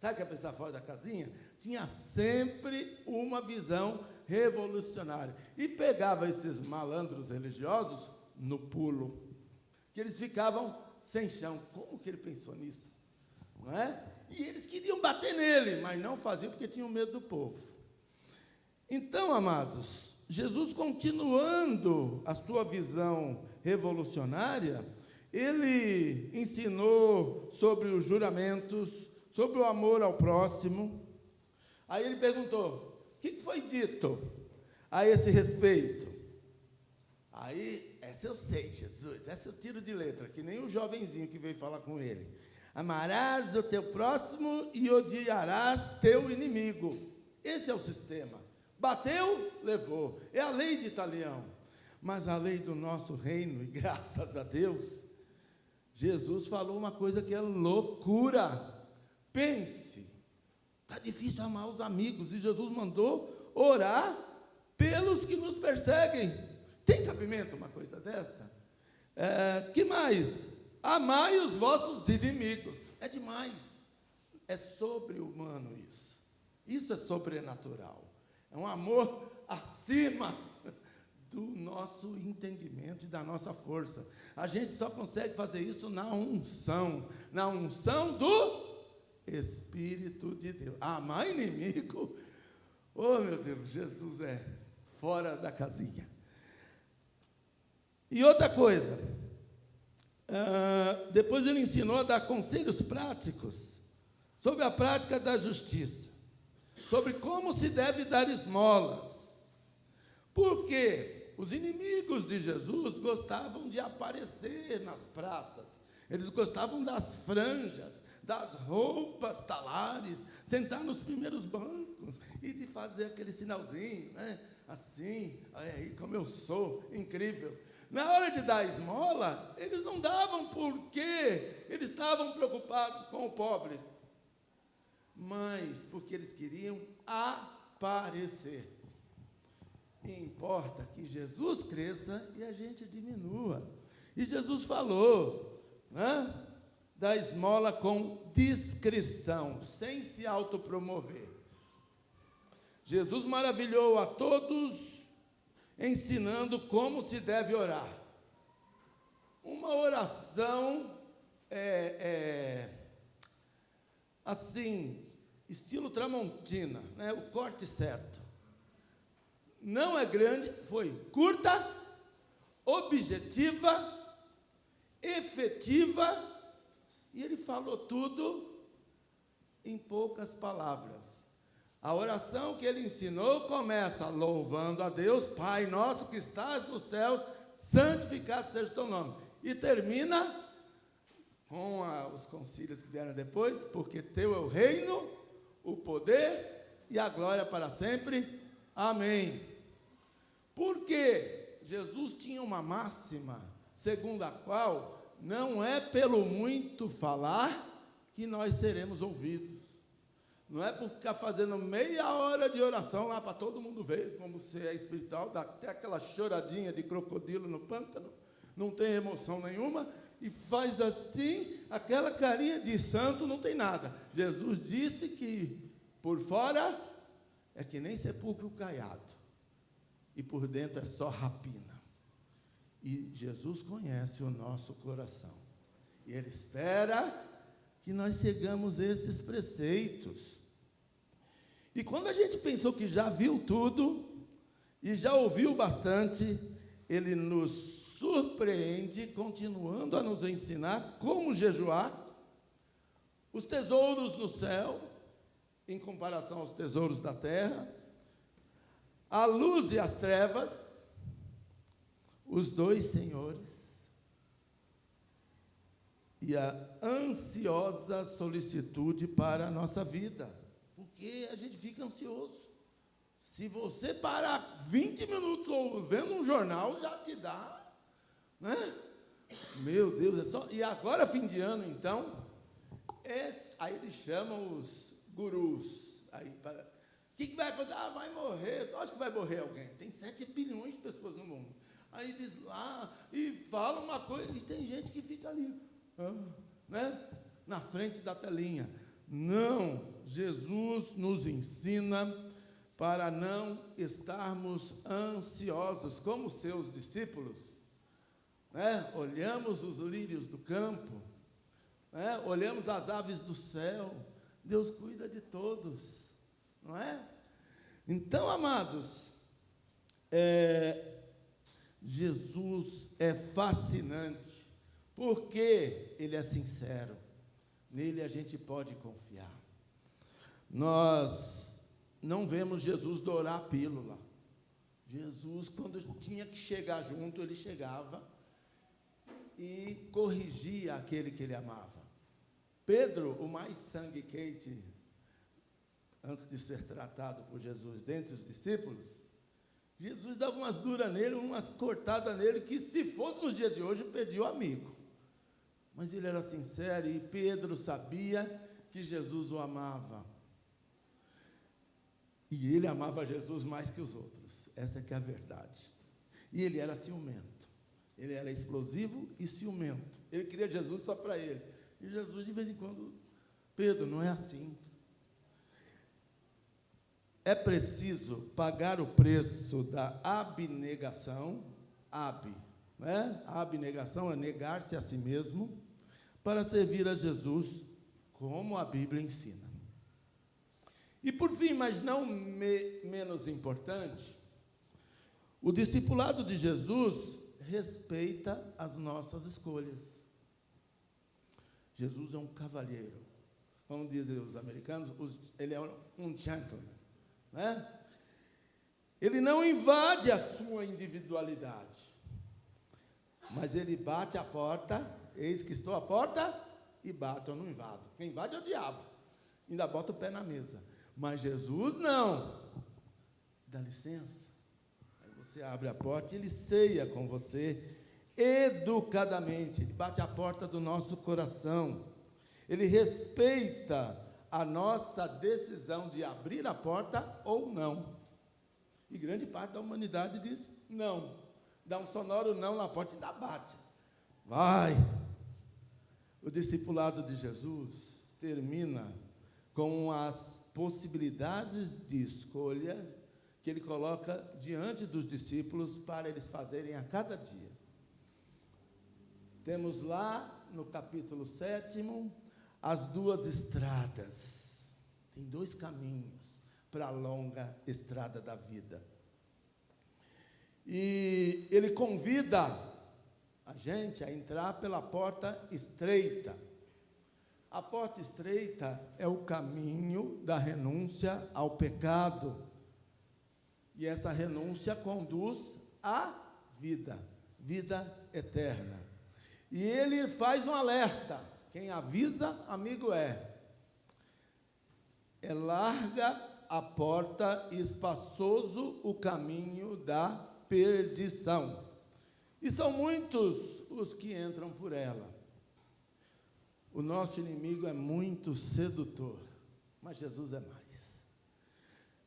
Sabe o que é pensar fora da casinha? Tinha sempre uma visão revolucionária. E pegava esses malandros religiosos no pulo, que eles ficavam sem chão. Como que ele pensou nisso? Não é? E eles queriam bater nele, mas não faziam porque tinham medo do povo. Então, amados, Jesus, continuando a sua visão revolucionária, ele ensinou sobre os juramentos, sobre o amor ao próximo. Aí ele perguntou, o que foi dito a esse respeito? Aí, essa eu sei, Jesus, essa eu tiro de letra, que nem o jovenzinho que veio falar com ele. Amarás o teu próximo e odiarás teu inimigo. Esse é o sistema. Bateu, levou. É a lei de Italião. Mas a lei do nosso reino, e graças a Deus, Jesus falou uma coisa que é loucura. Pense, está difícil amar os amigos, e Jesus mandou orar pelos que nos perseguem. Tem cabimento uma coisa dessa? Que mais? Amai os vossos inimigos. É demais. É sobre-humano isso. Isso é sobrenatural. É um amor acima do nosso entendimento e da nossa força. A gente só consegue fazer isso na unção do Espírito de Deus. Amar inimigo, oh meu Deus, Jesus é fora da casinha. E outra coisa, depois ele ensinou a dar conselhos práticos sobre a prática da justiça, sobre como se deve dar esmolas, porque os inimigos de Jesus gostavam de aparecer nas praças, eles gostavam das franjas, das roupas talares, sentar nos primeiros bancos e de fazer aquele sinalzinho, né? Assim, olha aí como eu sou, incrível. Na hora de dar esmola, eles não davam porque eles estavam preocupados com o pobre, mas porque eles queriam aparecer. Importa que Jesus cresça e a gente diminua. E Jesus falou, né? Da esmola com discrição, sem se autopromover. Jesus maravilhou a todos, ensinando como se deve orar. uma oração assim, estilo Tramontina, né? O corte certo. Não é grande, foi curta, objetiva, efetiva, e ele falou tudo em poucas palavras. A oração que ele ensinou começa louvando a Deus, Pai nosso que estás nos céus, santificado seja o teu nome. E termina com os concílios que vieram depois, porque teu é o reino, o poder e a glória para sempre. Amém. Porque Jesus tinha uma máxima, segundo a qual não é pelo muito falar que nós seremos ouvidos. Não é por ficar fazendo meia hora de oração lá para todo mundo ver como você é espiritual, dá até aquela choradinha de crocodilo no pântano, não tem emoção nenhuma, e faz assim, aquela carinha de santo, não tem nada. Jesus disse que por fora é que nem sepulcro caiado, e por dentro é só rapina. E Jesus conhece o nosso coração, e Ele espera que nós sigamos esses preceitos. E quando a gente pensou que já viu tudo, e já ouviu bastante, Ele nos surpreende, continuando a nos ensinar como jejuar, os tesouros no céu, em comparação aos tesouros da terra, a luz e as trevas, os dois senhores, e a ansiosa solicitude para a nossa vida, porque a gente fica ansioso. Se você parar 20 minutos vendo um jornal, já te dá, né? Meu Deus, é só. E agora, fim de ano, então, aí eles chamam os gurus. O que vai acontecer? Ah, vai morrer. Eu acho que vai morrer alguém. Tem 7 bilhões de pessoas no mundo. Aí diz lá e fala uma coisa, e tem gente que fica ali, né? Na frente da telinha. Não, Jesus nos ensina para não estarmos ansiosos, como seus discípulos, né? Olhamos os lírios do campo, né? Olhamos as aves do céu, Deus cuida de todos, não é? Então, amados, Jesus é fascinante, porque Ele é sincero, nele a gente pode confiar. Nós não vemos Jesus dourar a pílula. Jesus, quando tinha que chegar junto, Ele chegava e corrigia aquele que Ele amava. Pedro, o mais sangue quente, antes de ser tratado por Jesus dentre os discípulos, Jesus dava umas duras nele, umas cortadas nele, que se fosse nos dias de hoje, perdia o amigo. Mas ele era sincero, e Pedro sabia que Jesus o amava. E ele amava Jesus mais que os outros. Essa é que é a verdade. E ele era ciumento. Ele era explosivo e ciumento. Ele queria Jesus só para ele. E Jesus, de vez em quando, Pedro, não é assim. É preciso pagar o preço da abnegação, né? A abnegação é negar-se a si mesmo para servir a Jesus, como a Bíblia ensina. E por fim, mas não menos importante, o discipulado de Jesus respeita as nossas escolhas. Jesus é um cavalheiro, como dizem os americanos, ele é um gentleman, né? Ele não invade a sua individualidade, mas ele bate a porta, eis que estou à porta e bato, eu não invado. Quem invade é o diabo, ainda bota o pé na mesa. Mas Jesus não, dá licença, aí você abre a porta e Ele ceia com você, educadamente, Ele bate a porta do nosso coração, Ele respeita a nossa decisão de abrir a porta ou não, e grande parte da humanidade diz não, dá um sonoro não na porta e ainda bate, vai. O discipulado de Jesus termina com as possibilidades de escolha que Ele coloca diante dos discípulos para eles fazerem a cada dia. Temos lá no capítulo 7 as duas estradas. Tem dois caminhos para a longa estrada da vida. E ele convida a gente a entrar pela porta estreita. A porta estreita é o caminho da renúncia ao pecado. E essa renúncia conduz à vida, vida eterna. E ele faz um alerta. Quem avisa, amigo é. É larga a porta e espaçoso o caminho da perdição. E são muitos os que entram por ela. O nosso inimigo é muito sedutor, mas Jesus é mais.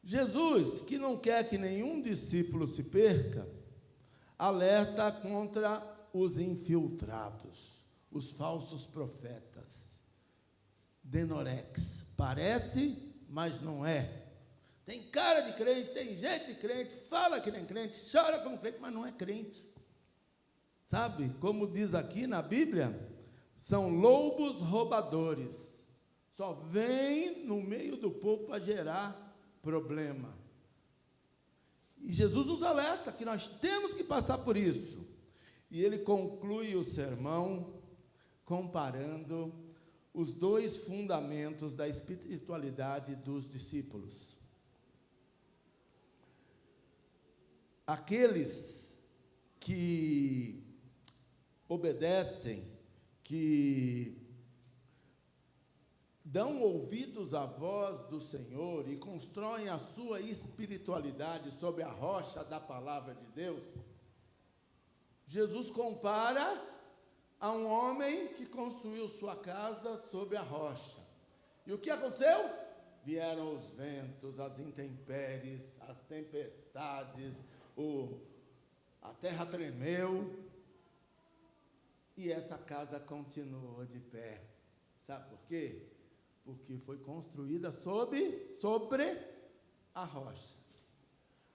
Jesus, que não quer que nenhum discípulo se perca, alerta contra os infiltrados, os falsos profetas. Denorex, parece, mas não é. Tem cara de crente, tem jeito de crente, fala que nem crente, chora como crente, mas não é crente. Sabe, como diz aqui na Bíblia, são lobos roubadores. Só vem no meio do povo para gerar problema. E Jesus nos alerta que nós temos que passar por isso. E ele conclui o sermão comparando os dois fundamentos da espiritualidade dos discípulos. Aqueles que obedecem, que dão ouvidos à voz do Senhor e constroem a sua espiritualidade sobre a rocha da palavra de Deus, Jesus compara a um homem que construiu sua casa sobre a rocha. E o que aconteceu? Vieram os ventos, as intempéries, as tempestades, a terra tremeu, e essa casa continuou de pé. Sabe por quê? Porque foi construída sobre a rocha.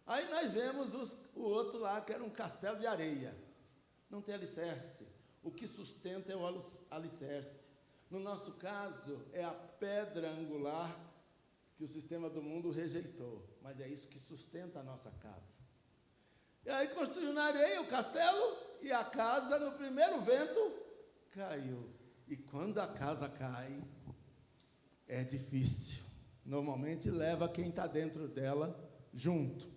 Aí nós vemos o outro lá, que era um castelo de areia. Não tem alicerce. O que sustenta é o alicerce. No nosso caso, é a pedra angular que o sistema do mundo rejeitou. Mas é isso que sustenta a nossa casa. E aí construiu na areia o castelo, e a casa, no primeiro vento, caiu. E quando a casa cai, é difícil. Normalmente leva quem está dentro dela junto.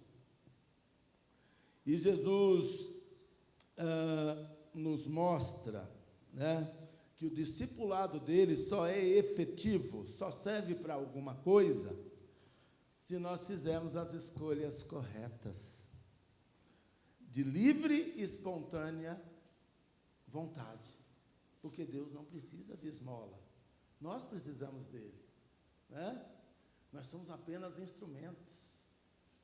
E Jesus nos mostra, né, que o discipulado dele só é efetivo, só serve para alguma coisa, se nós fizermos as escolhas corretas, de livre e espontânea vontade, porque Deus não precisa de esmola, nós precisamos dele, né? Nós somos apenas instrumentos,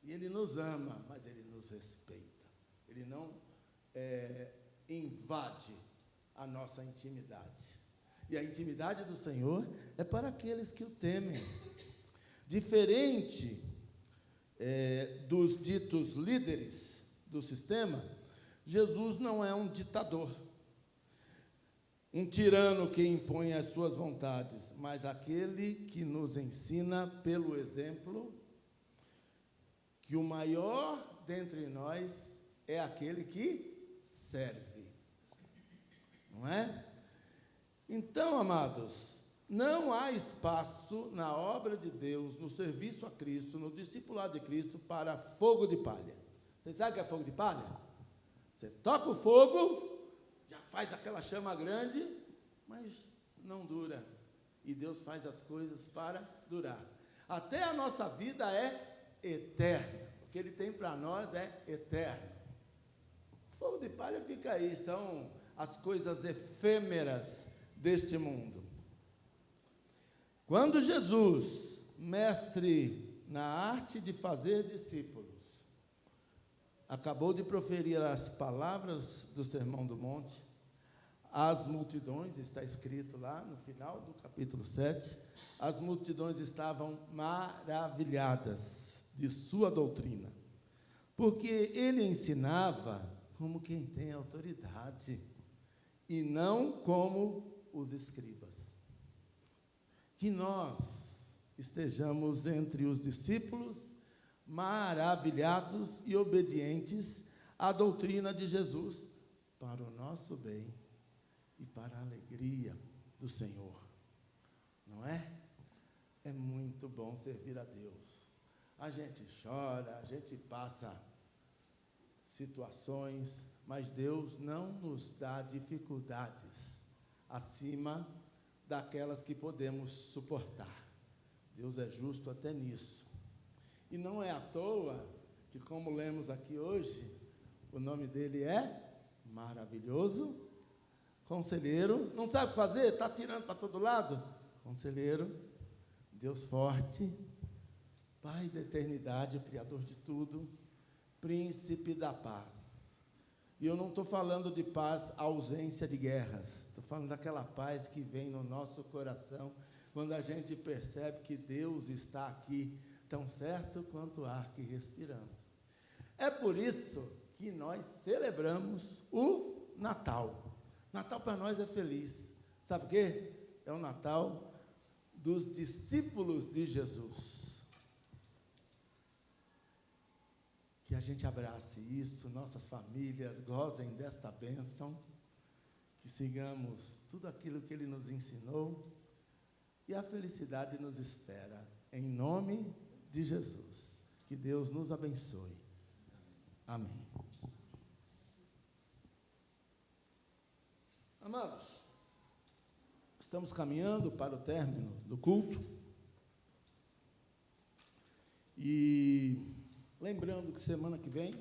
e ele nos ama, mas ele nos respeita, ele não invade a nossa intimidade. E a intimidade do Senhor é para aqueles que o temem. Diferente dos ditos líderes do sistema, Jesus não é um ditador, um tirano que impõe as suas vontades, mas aquele que nos ensina pelo exemplo que o maior dentre nós é aquele que serve, não é? Então, amados, não há espaço na obra de Deus, no serviço a Cristo, no discipulado de Cristo, para fogo de palha. Você sabe o que é fogo de palha? Você toca o fogo, já faz aquela chama grande, mas não dura. E Deus faz as coisas para durar. Até a nossa vida é eterna. O que Ele tem para nós é eterno. Fogo de palha fica aí, são as coisas efêmeras deste mundo. Quando Jesus, mestre na arte de fazer discípulos, acabou de proferir as palavras do Sermão do Monte, as multidões, está escrito lá no final do capítulo 7, as multidões estavam maravilhadas de sua doutrina, porque ele ensinava como quem tem autoridade. e não como os escribas. Que nós estejamos entre os discípulos maravilhados e obedientes à doutrina de Jesus, para o nosso bem e para a alegria do Senhor. Não é? É muito bom servir a Deus. A gente chora, a gente passa situações, mas Deus não nos dá dificuldades acima daquelas que podemos suportar. Deus é justo até nisso. E não é à toa que, como lemos aqui hoje, o nome dele é Maravilhoso Conselheiro. Não sabe fazer? Está tirando para todo lado? Conselheiro, Deus forte, Pai da eternidade, o Criador de tudo, Príncipe da paz. E eu não estou falando de paz, ausência de guerras. Estou falando daquela paz que vem no nosso coração, quando a gente percebe que Deus está aqui, tão certo quanto o ar que respiramos. É por isso que nós celebramos o Natal. Natal para nós é feliz. Sabe o quê? É o Natal dos discípulos de Jesus. Que a gente abrace isso, nossas famílias gozem desta bênção, que sigamos tudo aquilo que Ele nos ensinou, e a felicidade nos espera, em nome de Jesus. Que Deus nos abençoe. Amém. Amados, estamos caminhando para o término do culto. E lembrando que semana que vem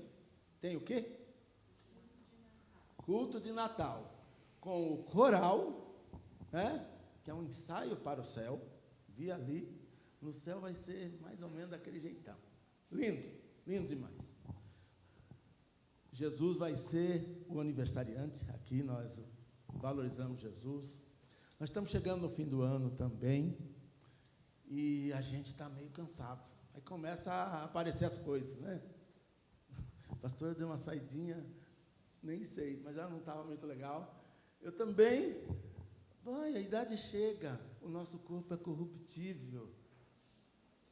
tem o quê? Culto de Natal. Com o coral, né? Que é um ensaio para o céu. Vi ali. No céu vai ser mais ou menos daquele jeitão. Lindo, lindo demais. Jesus vai ser o aniversariante. Aqui nós valorizamos Jesus. Nós estamos chegando no fim do ano também. E a gente está meio cansado. Aí começa a aparecer as coisas, né? A pastora deu uma saidinha, nem sei, mas ela não estava muito legal. Eu também. Vai, a idade chega. O nosso corpo é corruptível.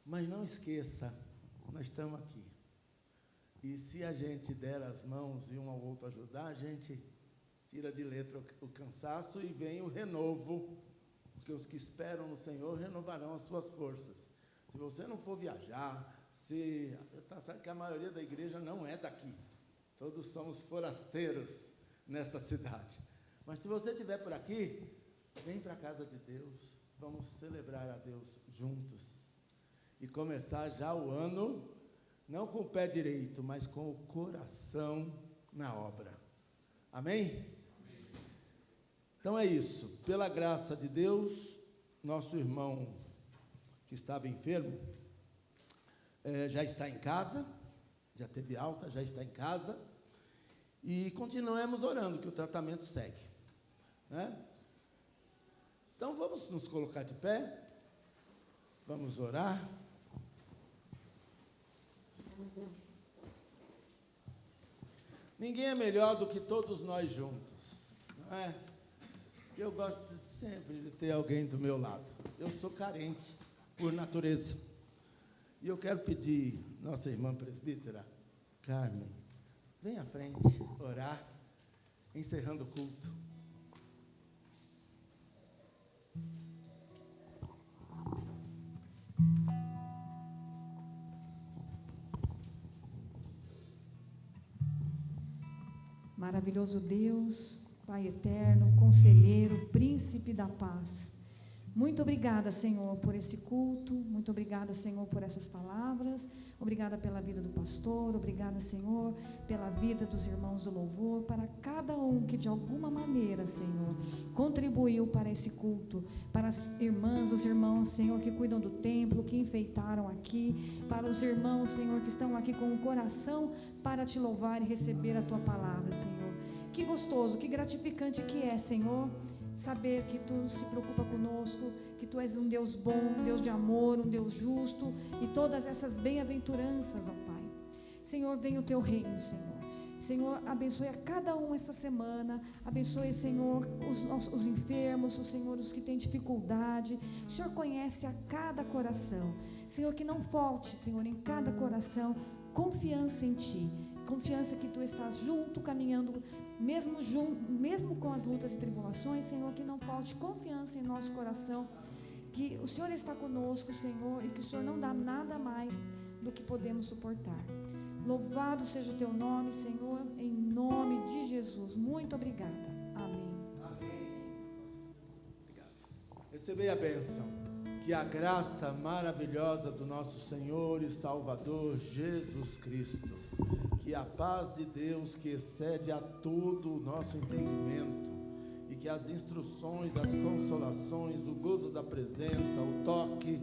Mas não esqueça, nós estamos aqui. E se a gente der as mãos e um ao outro ajudar, a gente tira de letra o cansaço e vem o renovo. Porque os que esperam no Senhor renovarão as suas forças. Se você não for viajar, está certo que a maioria da igreja não é daqui. Todos somos forasteiros nesta cidade. Mas se você estiver por aqui, vem para a casa de Deus. Vamos celebrar a Deus juntos. E começar já o ano, não com o pé direito, mas com o coração na obra. Amém? Então é isso. Pela graça de Deus, nosso irmão que estava enfermo, já está em casa, já teve alta, já está em casa. E continuemos orando, que o tratamento segue. Né? Então vamos nos colocar de pé, vamos orar. Ninguém é melhor do que todos nós juntos, não é? Eu gosto sempre de ter alguém do meu lado. Eu sou carente por natureza. E eu quero pedir nossa irmã presbítera, Carmen, vem à frente orar, encerrando o culto. Maravilhoso Deus, Pai eterno, conselheiro, príncipe da paz. Muito obrigada, Senhor, por esse culto. Muito obrigada, Senhor, por essas palavras. Obrigada pela vida do pastor. Obrigada, Senhor, pela vida dos irmãos do louvor. Para cada um que de alguma maneira, Senhor, contribuiu para esse culto. Para as irmãs, os irmãos, Senhor, que cuidam do templo, que enfeitaram aqui. Para os irmãos, Senhor, que estão aqui com o coração para te louvar e receber a tua palavra, Senhor. Que gostoso, que gratificante que é, Senhor, saber que Tu se preocupa conosco, que Tu és um Deus bom, um Deus de amor, um Deus justo, e todas essas bem-aventuranças, ó Pai. Senhor, venha o Teu reino, Senhor. Senhor, abençoe a cada um essa semana. Abençoe, Senhor, os enfermos, Senhor, os que têm dificuldade. O Senhor conhece a cada coração. Senhor, que não falte, Senhor, em cada coração, confiança em Ti. Confiança que Tu estás junto, caminhando, mesmo com as lutas e tribulações, Senhor, que não falte confiança em nosso coração. Que o Senhor está conosco, Senhor, e que o Senhor não dá nada mais do que podemos suportar. Louvado seja o Teu nome, Senhor, em nome de Jesus. Muito obrigada. Amém. Amém. Obrigado. Recebei a bênção. Que a graça maravilhosa do nosso Senhor e Salvador Jesus Cristo, que a paz de Deus que excede a todo o nosso entendimento, e que as instruções, as consolações, o gozo da presença, o toque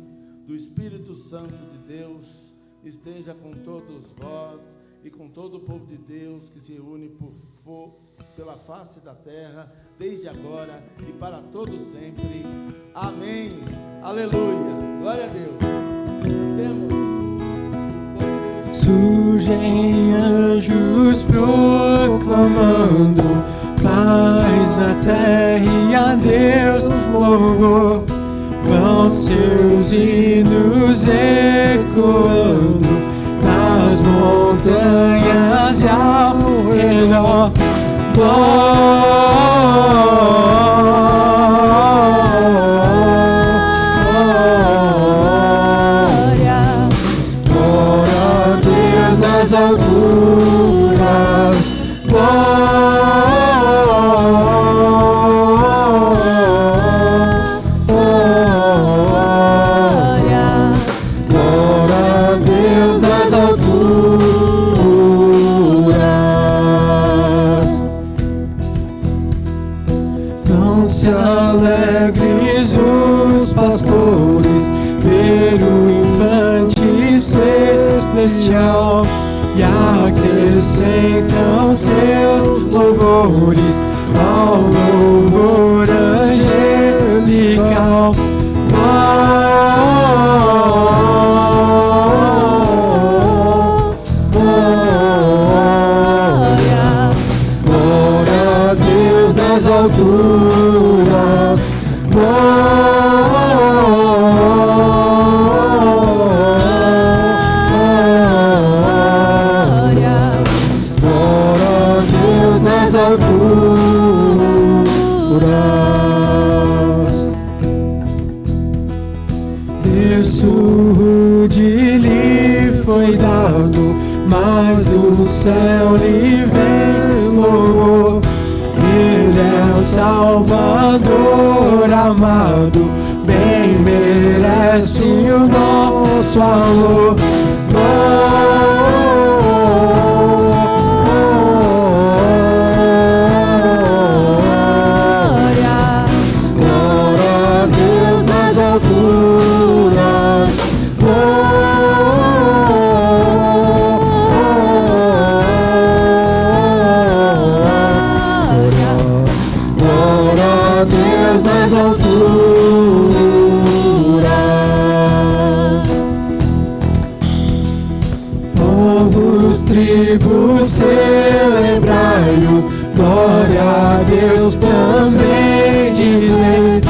do Espírito Santo de Deus esteja com todos vós e com todo o povo de Deus que se reúne pela face da terra, desde agora e para todos sempre. Amém. Aleluia. Glória a Deus. Surgem anjos proclamando paz na terra e a Deus louvor. Vão seus hinos ecoando nas montanhas e ao redor. Nas alturas, glória a Deus nas alturas. Dão-se alegres os pastores, ver o infante celestial, e acrescentam seus louvores ao louvor angelical. Glória a Deus nas alturas. Berço de lhe foi dado, mas do céu lhe vem louvor. Ele é o Salvador amado, bem merece o nosso amor. Glória a Deus nas alturas. Glória a Deus nas alturas. Povos, tribos, celebrai-o. Glória a Deus também dizei.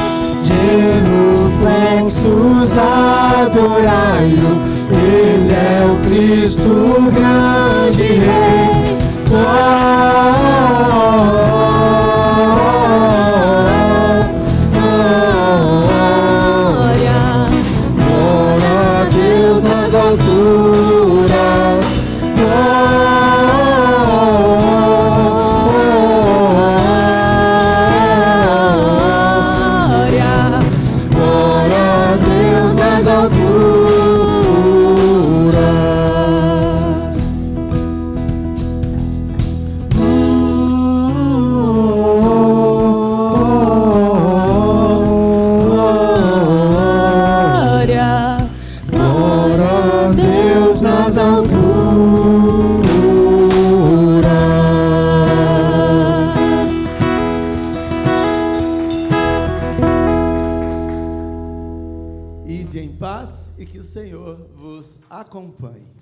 Genuflexos, adorai-o. Ele é o Cristo, o grande Rei. Glória a Deus nas alturas. Glória a Deus nas alturas. Glória a Deus nas alturas. Ide em paz e que o Senhor vos acompanhe.